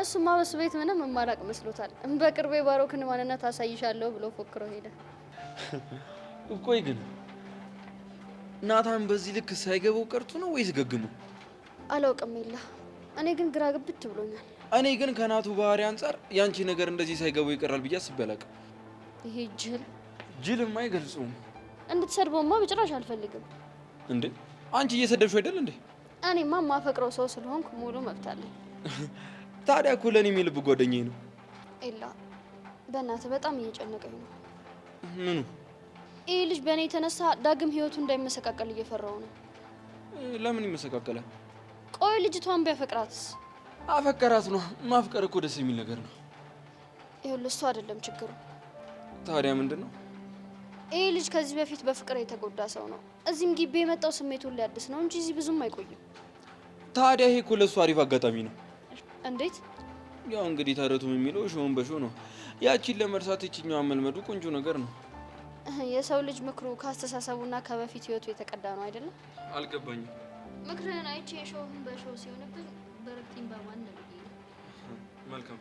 እሱማ በሱ ቤት ምንም የማላውቅ መስሎታል። በቅርቤ ባሮክን ማንነት አሳይሻለሁ ብሎ ፎክሮ ሄደ። ቆይ ግን ናታን በዚህ ልክ ሳይገባው ቀርቶ ነው ወይስ ገግሞ? አላውቅም ይላ። እኔ ግን ግራ ግብት ብሎኛል። እኔ ግን ከናቱ ባህሪ አንጻር ያንቺ ነገር እንደዚህ ሳይገባው ይቀራል ብዬ አስቤ አላውቅም። ይሄ ጅልማ አይገልጸውም። እንድትሰድበውማ በጭራሽ አልፈልግም። እንዴ አንቺ እየሰደብሽው አይደል እንዴ? እኔማ ማፈቅረው ሰው ስለሆንኩ ሙሉ መብት አለኝ። ታዲያ እኮ ለኔ የልብ ጓደኛዬ ነው። ኤላ በእናትህ በጣም እየጨነቀኝ ነው። ምኑ? ይህ ልጅ በእኔ የተነሳ ዳግም ህይወቱ እንዳይመሰቃቀል እየፈራው ነው። ለምን ይመሰቃቀላል? ቆይ ልጅቷን ቢያፈቅራትስ? አፈቀራት ነው። ማፍቀር እኮ ደስ የሚል ነገር ነው። ይኸውልህ እሱ አይደለም ችግሩ። ታዲያ ምንድን ነው? ይህ ልጅ ከዚህ በፊት በፍቅር የተጎዳ ሰው ነው። እዚህም ግቢ የመጣው ስሜቱን ሊያድስ ነው እንጂ እዚህ ብዙም አይቆይም። ታዲያ ይሄ እኮ ለእሱ አሪፍ አጋጣሚ ነው። እንዴት? ያው እንግዲህ ተረቱም የሚለው ሾውን በሾ ነው። ያቺን ለመርሳት ይችኛዋን መልመዱ ቆንጆ ነገር ነው። የሰው ልጅ ምክሩ ከአስተሳሰቡና ከበፊት ህይወቱ የተቀዳ ነው አይደለም? አልገባኝም። ምክርህን አይቼ ሾውን በሾ ሲሆንብን በረክቲም በማን ነው? መልካም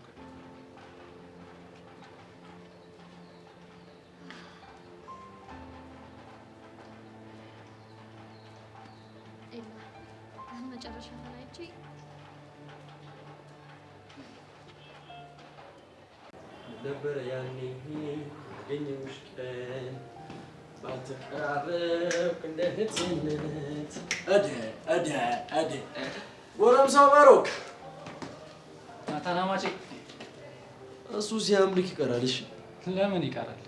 መጨረሻ ተናይቼ ነበረ ያኔ ያገኘሁሽ ቀን ባልተቀራረብክ እንደ እህትነት አደ ጎረምሳው ባሮክ ናታናማቼ እሱ ሲያምልክ ይቀራል። እሺ ለምን ይቀራል?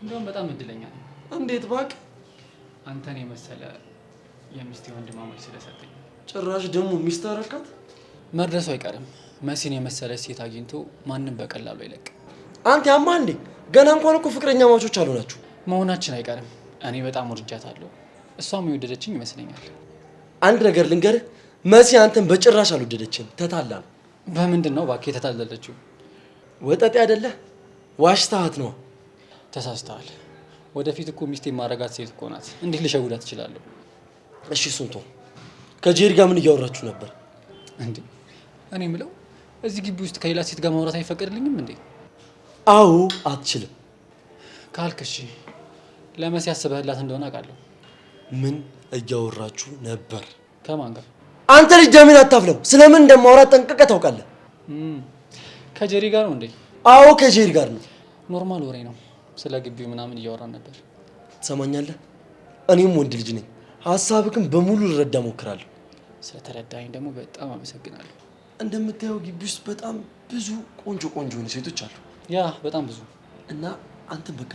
እንደውም በጣም እድለኛ ነኝ። እንዴት ባክ? አንተን የመሰለ የሚስቴ ወንድማማች ስለሰጠኝ። ጭራሽ ደግሞ ሚስት አረካት? መድረሱ አይቀርም። መሲን የመሰለ ሴት አግኝቶ ማንም በቀላሉ አይለቅ። አንተ ያማ እንዴ? ገና እንኳን እኮ ፍቅረኛ ማቾች አልሆናችሁ። መሆናችን አይቀርም። እኔ በጣም ወድጃታለሁ፣ እሷም የወደደችኝ ይመስለኛል። አንድ ነገር ልንገርህ፣ መሲ አንተን በጭራሽ አልወደደችም። ተታላ ነው። በምንድን ነው እባክህ የተታለለችው? ወጠጤ አይደለ? ዋሽታሃት ነው። ተሳስተሃል። ወደፊት እኮ ሚስቴ ማረጋት ሴት እኮ ናት። እንዴት ልሸውዳት እችላለሁ? እሺ ሱንቶ ከጄሪ ጋር ምን እያወራችሁ ነበር እንዴ? እኔ ምለው እዚህ ግቢ ውስጥ ከሌላ ሴት ጋር ማውራት አይፈቀድልኝም እንዴ? አዎ አትችልም ካልክ እሺ። ለመሲ ያስበህላት እንደሆነ አውቃለሁ። ምን እያወራችሁ ነበር? ከማን ጋር? አንተ ልጅ ደምን አታፍለው። ስለምን እንደማውራት ጠንቅቀህ ታውቃለህ። ከጄሪ ጋር ነው እንዴ? አዎ ከጄሪ ጋር ነው። ኖርማል ወሬ ነው። ስለ ግቢው ምናምን እያወራን ነበር። ትሰማኛለህ? እኔም ወንድ ልጅ ነኝ። ሀሳብህን በሙሉ ልረዳ ሞክራለሁ። ስለተረዳኝ ደግሞ በጣም አመሰግናለሁ። እንደምታየው ግቢ ውስጥ በጣም ብዙ ቆንጆ የሆኑ ሴቶች አሉ። ያ በጣም ብዙ እና አንተ በቃ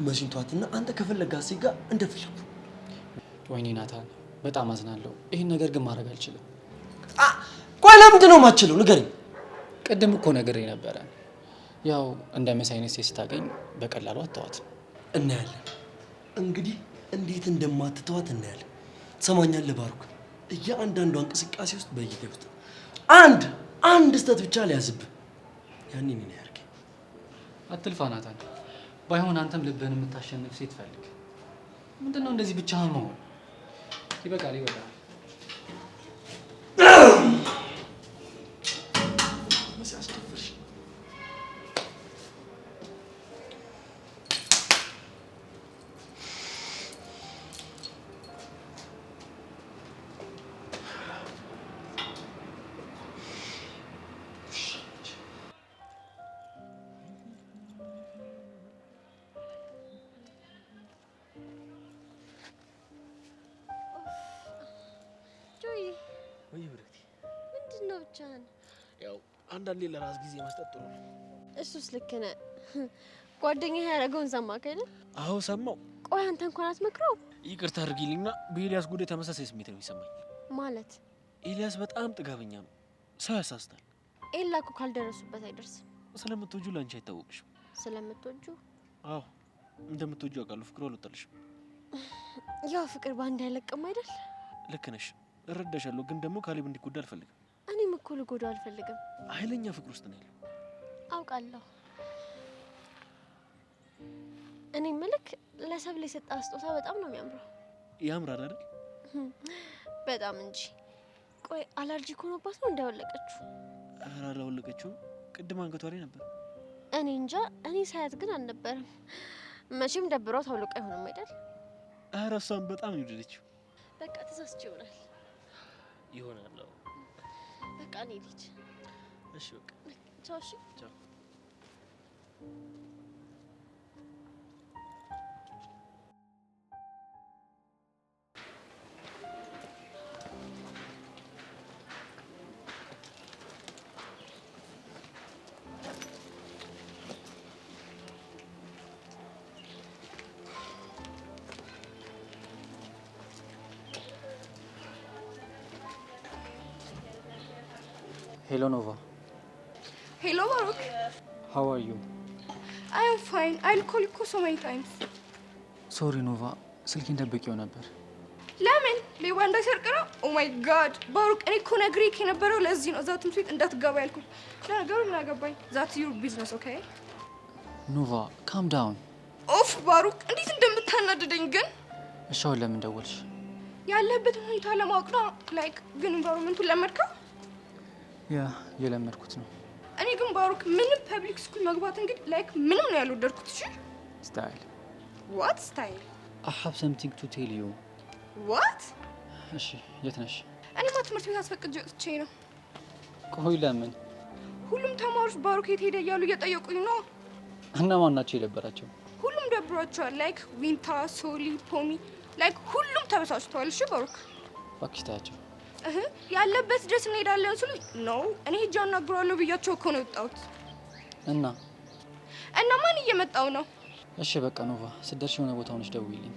መሲንቷትና አንተ ከፈለጋት ሴት ጋር እንደፈለጉ። ወይኔ ናታን በጣም አዝናለሁ። ይህን ነገር ግን ማድረግ አልችልም። ቆይ ለምንድን ነው የማትችለው? ንገረኝ። ቅድም እኮ ነግሬ ነበረ። ያው እንደ መሲ አይነት ሴት ስታገኝ በቀላሉ አትተዋት። እናያለን እንግዲህ እንዴት እንደማትተዋት እናያለን። ትሰማኛለህ ባሩክ? እያንዳንዷ እንቅስቃሴ ውስጥ በእይታ ውስጥ አንድ ስህተት ብቻ ሊያዝብህ። ያኔ ምን ያርግ? አትልፋ ናታን። ባይሆን አንተም ልብህን የምታሸንፍ ሴት ፈልግ። ምንድነው እንደዚህ ብቻህን መሆን? ይበቃል። ብቻህን? ያው አንዳንዴ ለራስ ጊዜ መስጠት ጥሩ ነው። እሱስ ልክ ነህ። ጓደኛህ ያደረገውን ሰማህ አይደል? አዎ ሰማው። ቆይ አንተ እንኳን አትመክረው? ይቅርታ አድርጊልኝና በኤልያስ ጉዳይ ተመሳሳይ ስሜት ነው የሚሰማኝ። ማለት ኤልያስ በጣም ጥጋበኛ ነው፣ ሰው ያሳስታል። ኤላ እኮ ካልደረሱበት አይደርስም። ስለምትወጁ ላንቺ አይታወቅሽም። ስለምትወጁ? አዎ እንደምትወጁ አውቃለሁ። ፍቅሩ አልወጣልሽም። ያው ፍቅር ባንድ አይለቅም አይደል? ልክ ነሽ፣ እረዳሻለሁ። ግን ደግሞ ካሌብ እንዲጎዳ አልፈልግም። እኔም እኮ ልጎዳው አልፈልግም። ኃይለኛ ፍቅር ውስጥ ነው ያለው። አውቃለሁ። እኔ ምልክ ለሰብል የሰጣ ስጦታ በጣም ነው የሚያምረው። ያምራል አይደል? በጣም እንጂ። ቆይ አለርጂክ ሆኖባት ነው እንዳወለቀችው? ኧረ አላወለቀችውም። ቅድም አንገቷ ላይ ነበር። እኔ እንጃ። እኔ ሳያት ግን አልነበረም። መቼም ደብሯት አውልቃ አይሆንም አይደል? ኧረ እሷን በጣም ነው የወደደችው። በቃ ተሳስቼ ይሆናል። ይሆናል። በቃ እኔ ልጅ። እሺ በቃ ቻው። እሺ ቻው። Hello, Nova. Hello, Baruch. How are you? I am fine. I'll call you so many times. Sorry, Nova. ስልኬን ደብቄው ነበር። ለምን? ሌባ እንዳይሰርቅ ነው? ኦ ማይ ጋድ ባሩክ፣ እኔ እኮ ነግሬህ የነበረው ለዚህ ነው እዛ ትምህርት ቤት እንዳትገባ ያልኩት። ለነገሩ ምን አገባኝ? ዛትስ ዩር ቢዝነስ ኦኬ? ኖቫ ካም ዳውን። ኦፍ ባሩክ፣ እንዴት እንደምታናድደኝ ግን። እሺ አሁን ለምን ደወልሽ? ያለበትን ሁኔታ ለማወቅ ነው። ላይክ ግን ኢንቫይሮንመንቱን ለመድከው? ያ የለመድኩት ነው። እኔ ግን ባሩክ ምንም ፐብሊክ ስኩል መግባት እንግዲህ ላይክ ምንም ነው ያልወደድኩት። እሺ ስታይል። ዋት ስታይል? I have something to tell you. ዋት? እሺ የት ነሽ? እኔማ ትምህርት ቤት አስፈቅጄ ወጥቼ ነው። ቆይ ለምን? ሁሉም ተማሪዎች ባሩክ የት ሄደ እያሉ እየጠየቁኝ ነው። እና ማን ናቸው የደበራቸው? ሁሉም ደብሯቸዋል። ላይክ ዊንታ፣ ሶሊ፣ ፖሚ ላይክ ሁሉም ተበሳጭተዋል። እሺ ባሩክ እባክሽ ታያቸው። ያለበት ድረስ እንሄዳለን ስሉ ነው። እኔ ሄጄ አናግረዋለሁ ብያቸው እኮ ነው የወጣሁት። እና ማን እየመጣው ነው? እሺ በቃ ኖቫ ስትደርሺ የሆነ ቦታ ሆነሽ ደውይልኝ።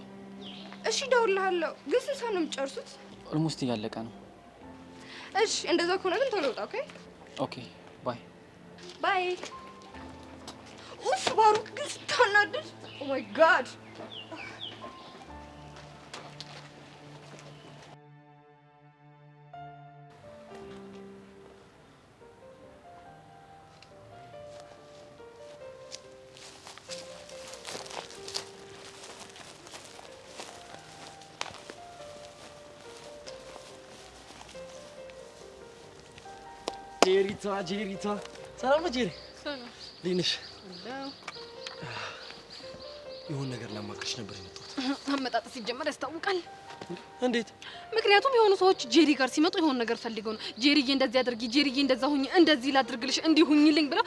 እሺ እደውልልሃለሁ። ግን ስንት ሰዓት ነው የምትጨርሱት? ኦልሞስት እያለቀ ነው። እሺ እንደዛ ከሆነ ግን ቶሎ ውጣ። ኦኬ ኦኬ ባይ ባይ። ኡፍ ባሩክ ግን ስታናድድ። ኦ ማይ ጋድ ጄሪታ ሰላም ነው ጄሪ? ሰላም። እንዴት ነሽ? የሆነ ነገር ላማክርሽ ነበር የመጣሁት። አመጣጥ ሲጀመር ያስታውቃል። እንዴት? ምክንያቱም የሆኑ ሰዎች ጄሪ ጋር ሲመጡ የሆነ ነገር ፈልገው ነው። ጄሪዬ እንደዚህ አድርጊ፣ ጄሪዬ እንደዛ ሁኚ፣ እንደዚህ ላድርግልሽ፣ እንዲህ ሁኚልኝ ብለው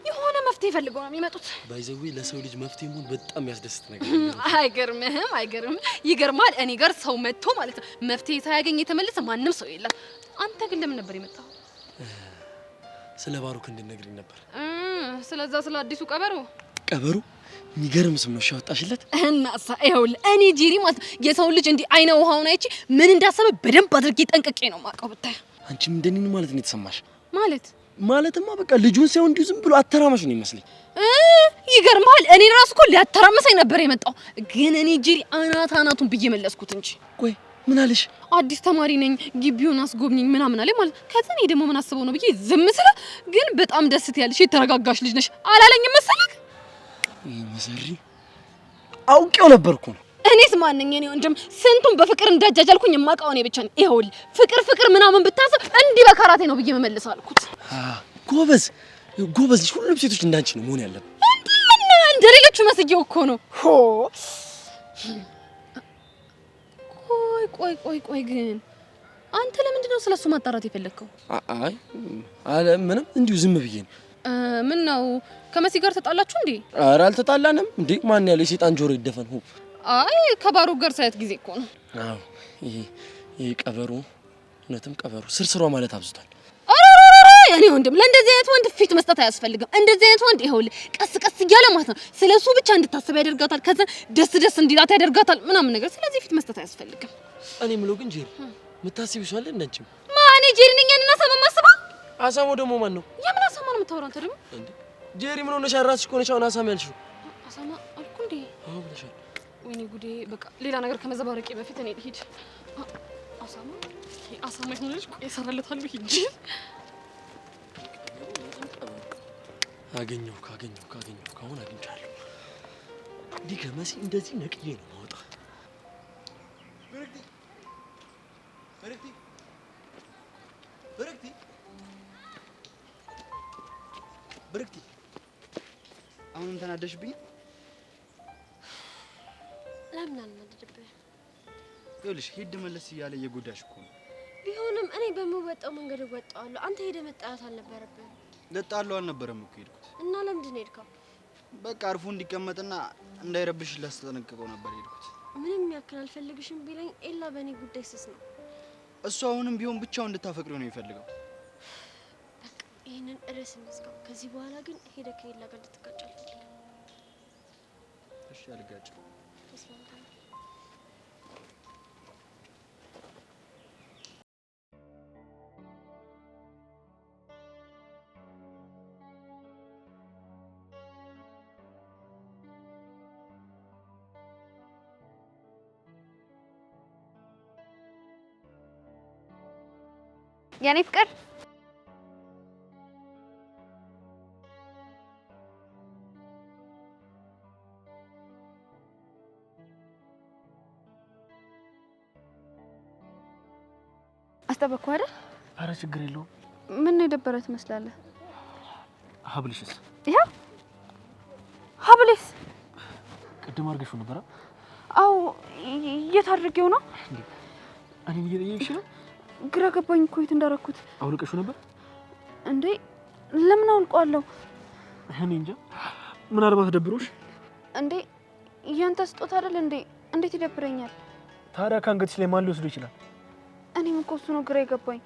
የሆነ መፍትሄ ፈልገው ነው የሚመጡት። ባይዘዌ ለሰው ልጅ መፍትሄ መሆን በጣም ያስደስት ነገር። አይገርምህም? አይገርምህም? ይገርማል። እኔ ጋር ሰው መጥቶ ማለት ነው መፍትሄ ሳያገኝ የተመለሰ ማንም ሰው የለም። አንተ ግን ለምን ነበር የመጣው? ስለ ባሩክ እንድነግሪኝ ነበር። ስለዛ ስለ አዲሱ ቀበሮ ቀበሮ የሚገርም ስም ነው ያወጣሽለት። እናሳ ይኸውልህ እኔ ጄሪ ማለት የሰው ልጅ እንዲህ አይነ ውሃውን አይቼ ምን እንዳሰበ በደንብ አድርጌ ጠንቅቄ ነው የማውቀው። ብታይ አንቺም እንደኔ ነው ማለት ነው የተሰማሽ? ማለትማ በቃ ልጁን ሳይሆን እንዲሁ ዝም ብሎ አተራመሽ ነው ይመስለኝ። ይገርማል። እኔ ራሱ እኮ ሊያተራመሰኝ ነበር የመጣው፣ ግን እኔ ጄሪ አናቱን ብዬ መለስኩት እንጂ። ቆይ ምን አለሽ? አዲስ ተማሪ ነኝ ግቢውን አስጎብኝኝ ምናምን አለኝ ማለት። ከዛ እኔ ደግሞ ምን አስበው ነው ብዬ ዝም ስለ፣ ግን በጣም ደስ ትያለሽ የተረጋጋሽ ልጅ ነሽ አላለኝም መሰለክ? መሰሪ አውቄው ነበርኩ ነው። እኔስ ማንኛ ነው ወንድም ስንቱን በፍቅር እንዳጃጃልኩኝ የማውቀው እኔ ብቻ ነኝ። ይኸውልህ ፍቅር ምናምን ብታስብ እንዲህ በካራቴ ነው ብዬ መመለስ አልኩት። ጎበዝ ልጅ። ሁሉም ሴቶች እንዳንቺ ነው መሆን ያለበት። እንደ ሌሎቹ መስዬው እኮ ነው። ቆይ ግን አንተ ለምንድን ነው ስለሱ ማጣራት የፈለግከው? አይ ምንም እንዲሁ ዝም ብዬ ነው። ምን ነው ከመሲ ጋር ተጣላችሁ እንዴ? ኧረ አልተጣላንም እንዴ። ማን ያለ የሰይጣን ጆሮ ይደፈን። አይ ከባሩክ ጋር ሳይት ጊዜ እኮ ነው። አዎ ይሄ ቀበሮ እውነትም ቀበሮ ስርስሯ ማለት አብዝቷል። ኧረ የኔ ወንድም ለእንደዚህ አይነት ወንድ ፊት መስጠት አያስፈልግም። እንደዚህ አይነት ወንድ ይኸውልህ ቀስ ቀስ እያለ ማለት ነው ስለሱ ብቻ እንድታስብ ያደርጋታል። ከዛ ደስ እንዲላት ያደርጋታል ምናምን ነገር። ስለዚህ ፊት መስጠት አያስፈልግም። እኔ የምለው ግን ጄሪ የምታስቢው ሰው አለ እንዳንቺም? ማን ጄሪ ነኝ እና አሳማ ማስባ? አሳማው ደግሞ ማን ነው? የምን አሳማ ነው የምታወራው አንተ ደግሞ? እንዴ ጄሪ ምን ሆነሽ? ራስሽ እኮ ነሽ አሁን አሳማ ያልሽው። አሳማ አልኩ እንዴ? አዎ ብለሻል። ወይኔ ጉዴ! በቃ ሌላ ነገር ከመዘባረቄ በፊት እኔ ልሂድ። አሳማ አሳማ ይሁን ልጅ ቆይ እሰራለታለሁ ሂጅ። ካገኘው ካሁን አግኝቻለሁ። እንዲህ ከመሲ እንደዚህ ነቅዬ ነው ማውጣ። ብርክቲ አሁንም ተናደሽብኝ? ለምን አልናደድብህ? ይኸውልሽ ሂድ መለስ እያለ እየጎዳሽ እኮ ነው። ቢሆንም እኔ በምወጣው መንገድ እወጣዋለሁ። አንተ ሄደህ መጣላት አልነበረብህም። ልጣለው አልነበረም እኮ ሄድኩት። እና ለምንድን ነው ሄድከው? በቃ አርፎ እንዲቀመጥና እንዳይረብሽ ላስጠነቅቀው ነበር ሄድኩት። ምንም ያክል አልፈልግሽም ቢለኝ ኤላ በእኔ ጉዳይ ስስ ነው። እሱ አሁንም ቢሆን ብቻውን እንድታፈቅሪው ነው የሚፈልገው። በቃ ይሄንን ርዕስ እንዝጋው። ከዚህ በኋላ ግን ሄደህ ከኤላ ጋር እንድትጋጭ አልፈልግም። እሺ አልጋጭም። ተስማምተናል። የኔ ፍቅር አስጠበቅኩ አይደል? ኧረ ችግር የለውም። ምን ነው የደበረ ትመስላለህ? ሀብልሽስ? ይኸው ሀብሌስ ቅድም አድርገሽው ነበረ? አዎ የት አድርጌው ነው? እኔን እየጠየቅሽ ነው? ግራ ገባኝ እኮ የት እንዳደረኩት። አውልቀሽው ነበር እንዴ? ለምን አውልቀዋለሁ? እኔ እንጃ። ምናልባት ደብሮሽ? እንዴ ያንተ ስጦታ አይደል እንዴ? እንዴት ይደብረኛል? ታዲያ ከአንገትሽ ላይ ማን ሊወስደው ይችላል? እኔም እኮ እሱ ነው ግራ የገባኝ።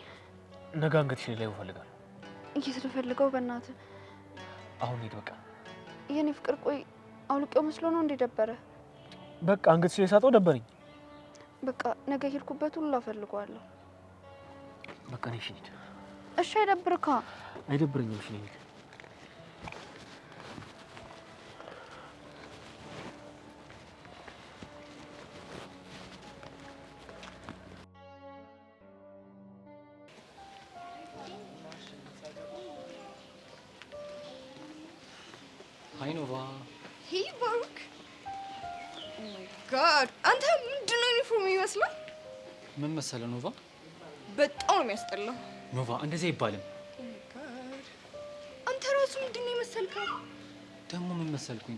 ነገ አንገትሽ ላይ እፈልጋለሁ። እየተፈልገው በእናትህ አሁን ሂድ በቃ። የኔ ፍቅር ቆይ አውልቄው መስሎ ነው እንዴ ደበረ? በቃ አንገትሽ ላይ ሳጠው ደበረኝ። በቃ ነገ ሄድኩበት ሁሉ አፈልገዋለሁ። በቃ ነሽ ሂድ። እሺ አይደብርካ? አይደብረኝም። እሺ ነኝ። ሃይ ኖቫ። ሄይ ባሩክ። ኦ ማይ ጋድ አንተ ምንድነው ዩኒፎርም ይመስላል? ምን መሰለ ኖቫ፣ በጣም ነው የሚያስጠላው። ኖቫ እንደዚህ አይባልም። ኦ ማይ ጋድ አንተ ራሱ ምንድነው የመሰልከው? ደግሞ ምን መሰልኩኝ?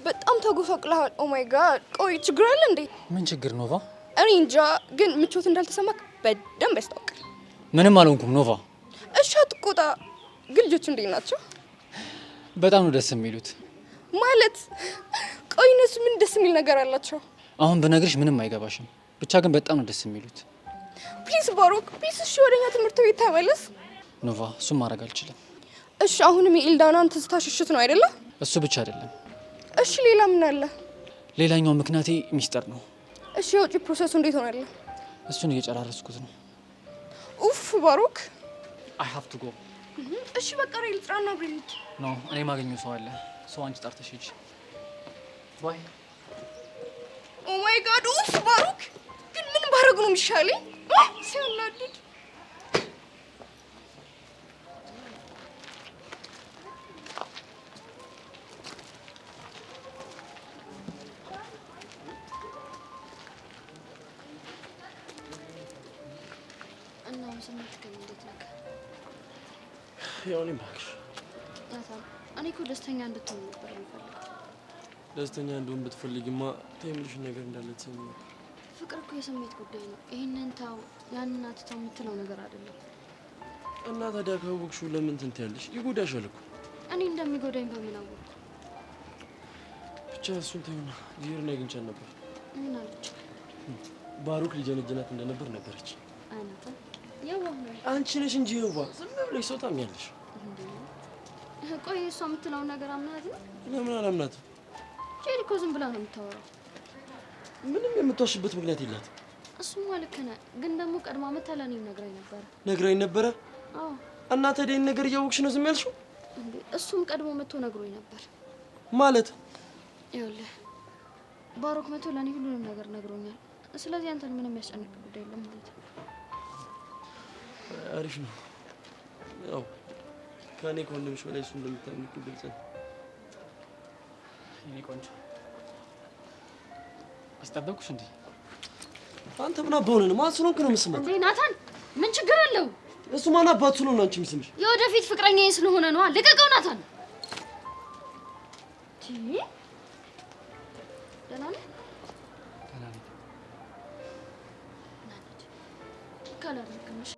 በጣም ተጎሳቅለሃል። ኦ ማይ ጋድ ቆይ ችግር አለ እንዴ? ምን ችግር ኖቫ? እኔ እንጃ፣ ግን ምቾት እንዳልተሰማክ በደንብ ያስታውቃል። ምንም አልሆንኩም ኖቫ። እሺ አትቆጣ። ግን ልጆቹ እንዴት ናቸው? በጣም ነው ደስ የሚሉት። ማለት ቆይ እነሱ ምን ደስ የሚል ነገር አላቸው? አሁን ብነግርሽ ምንም አይገባሽም። ብቻ ግን በጣም ነው ደስ የሚሉት። ፕሊዝ ባሩክ ፕሊዝ፣ እሺ ወደኛ ትምህርት ቤት ተመለስ። ኖቫ እሱም ማድረግ አልችልም። እሺ አሁንም የኤልዳናን ትዝታ ሽሽት ነው አይደለ? እሱ ብቻ አይደለም። እሺ ሌላ ምን አለ? ሌላኛው ምክንያቴ ሚስጥር ነው። እሺ የውጭ ፕሮሰሱ እንዴት ሆነለ? እሱን እየጨራረስኩት ነው። ኡፍ ባሩክ አይ ሃቭ ቱ ጎ። እሺ በቃ ሬል ጥራና ብሪድ ኖ እኔ ማገኘው ሰው አለ። ሰው አንቺ ጠርተሽ ሂጂ። ባይ። ኦ ማይ ጋድ ኡፍ ባሩክ ግን ምን ባረግ ነው የሚሻለኝ? ሲያናድድ እና ስሜት ከኝ እንዴት ነህ? ያው እኔም እባክሽ ናታን እኔ እኮ ደስተኛ እንድትሆን ነበር የምፈልገው። ደስተኛ እንደሆን ብትፈልጊማ የምልሽን ነገር እንዳለ ትሰሚ ነበር። ፍቅር እኮ የስሜት ጉዳይ ነው። ይሄንን ተው ያንን አትተው የምትለው ነገር አይደለም። እና ታዲያ ካወቅሽው ለምን ትንት ያለሽ? ይጎዳሻል እኮ። እኔ እንደሚጎዳኝ በምን አወቅኩ? ብቻ እሱን ተይውና ዚሄርን አግኝቻት ነበር። ምን አለች? ባሩክ ሊጀነጅናት እንደነበር ነገረች። አይ ናታን የዋህ ነው። አንቺ ነሽ እንጂ የዋህ። ዝም ብለሽ ሰው ታምኛለሽ? ቆይ እሷ የምትለውን ነገር አምናት ነው? ለምን አላምናትም? ጄሪ እኮ ዝም ብላ ነው የምታወራው። ምንም የምትዋሽበት ምክንያት የላትም። እሱማ ልክ ነህ፣ ግን ደግሞ ቀድማ መታ ለእኔም ነግራኝ ነበረ። ነግራኝ ነበረ? አዎ። እና ታዲያ ይሄን ነገር እያወቅሽ ነው ዝም ያልሽው? እሱም ቀድሞ መጥቶ ነግሮኝ ነበር። ማለት? ይኸውልህ ባሮክ መጥቶ ለእኔ ሁሉንም ነገር ነግሮኛል። ስለዚህ አንተን ምንም የሚያስጨንቅ ጉዳይ የለም ማለት ነው። አሪፍ ነው። ያው ከእኔ ከወንድምሽ በላይ እሱ እንደምታምኚው ግልጽ ነው። የኔ ቆንጆ አስጠበቅኩሽ እንዴ? አንተ ምን አባው ነህ? ማን ስለሆንክ ነው የምስማት? እንዴ ናታን ምን ችግር አለው? እሱ ማን አባቱ ስለሆነ አንቺ የምስምሽ? የወደፊት ፍቅረኛዬ ስለሆነ ነው። ልቀቀው ናታን። ደህና ነህ? ደህና ነኝ። ካላደረግንሽ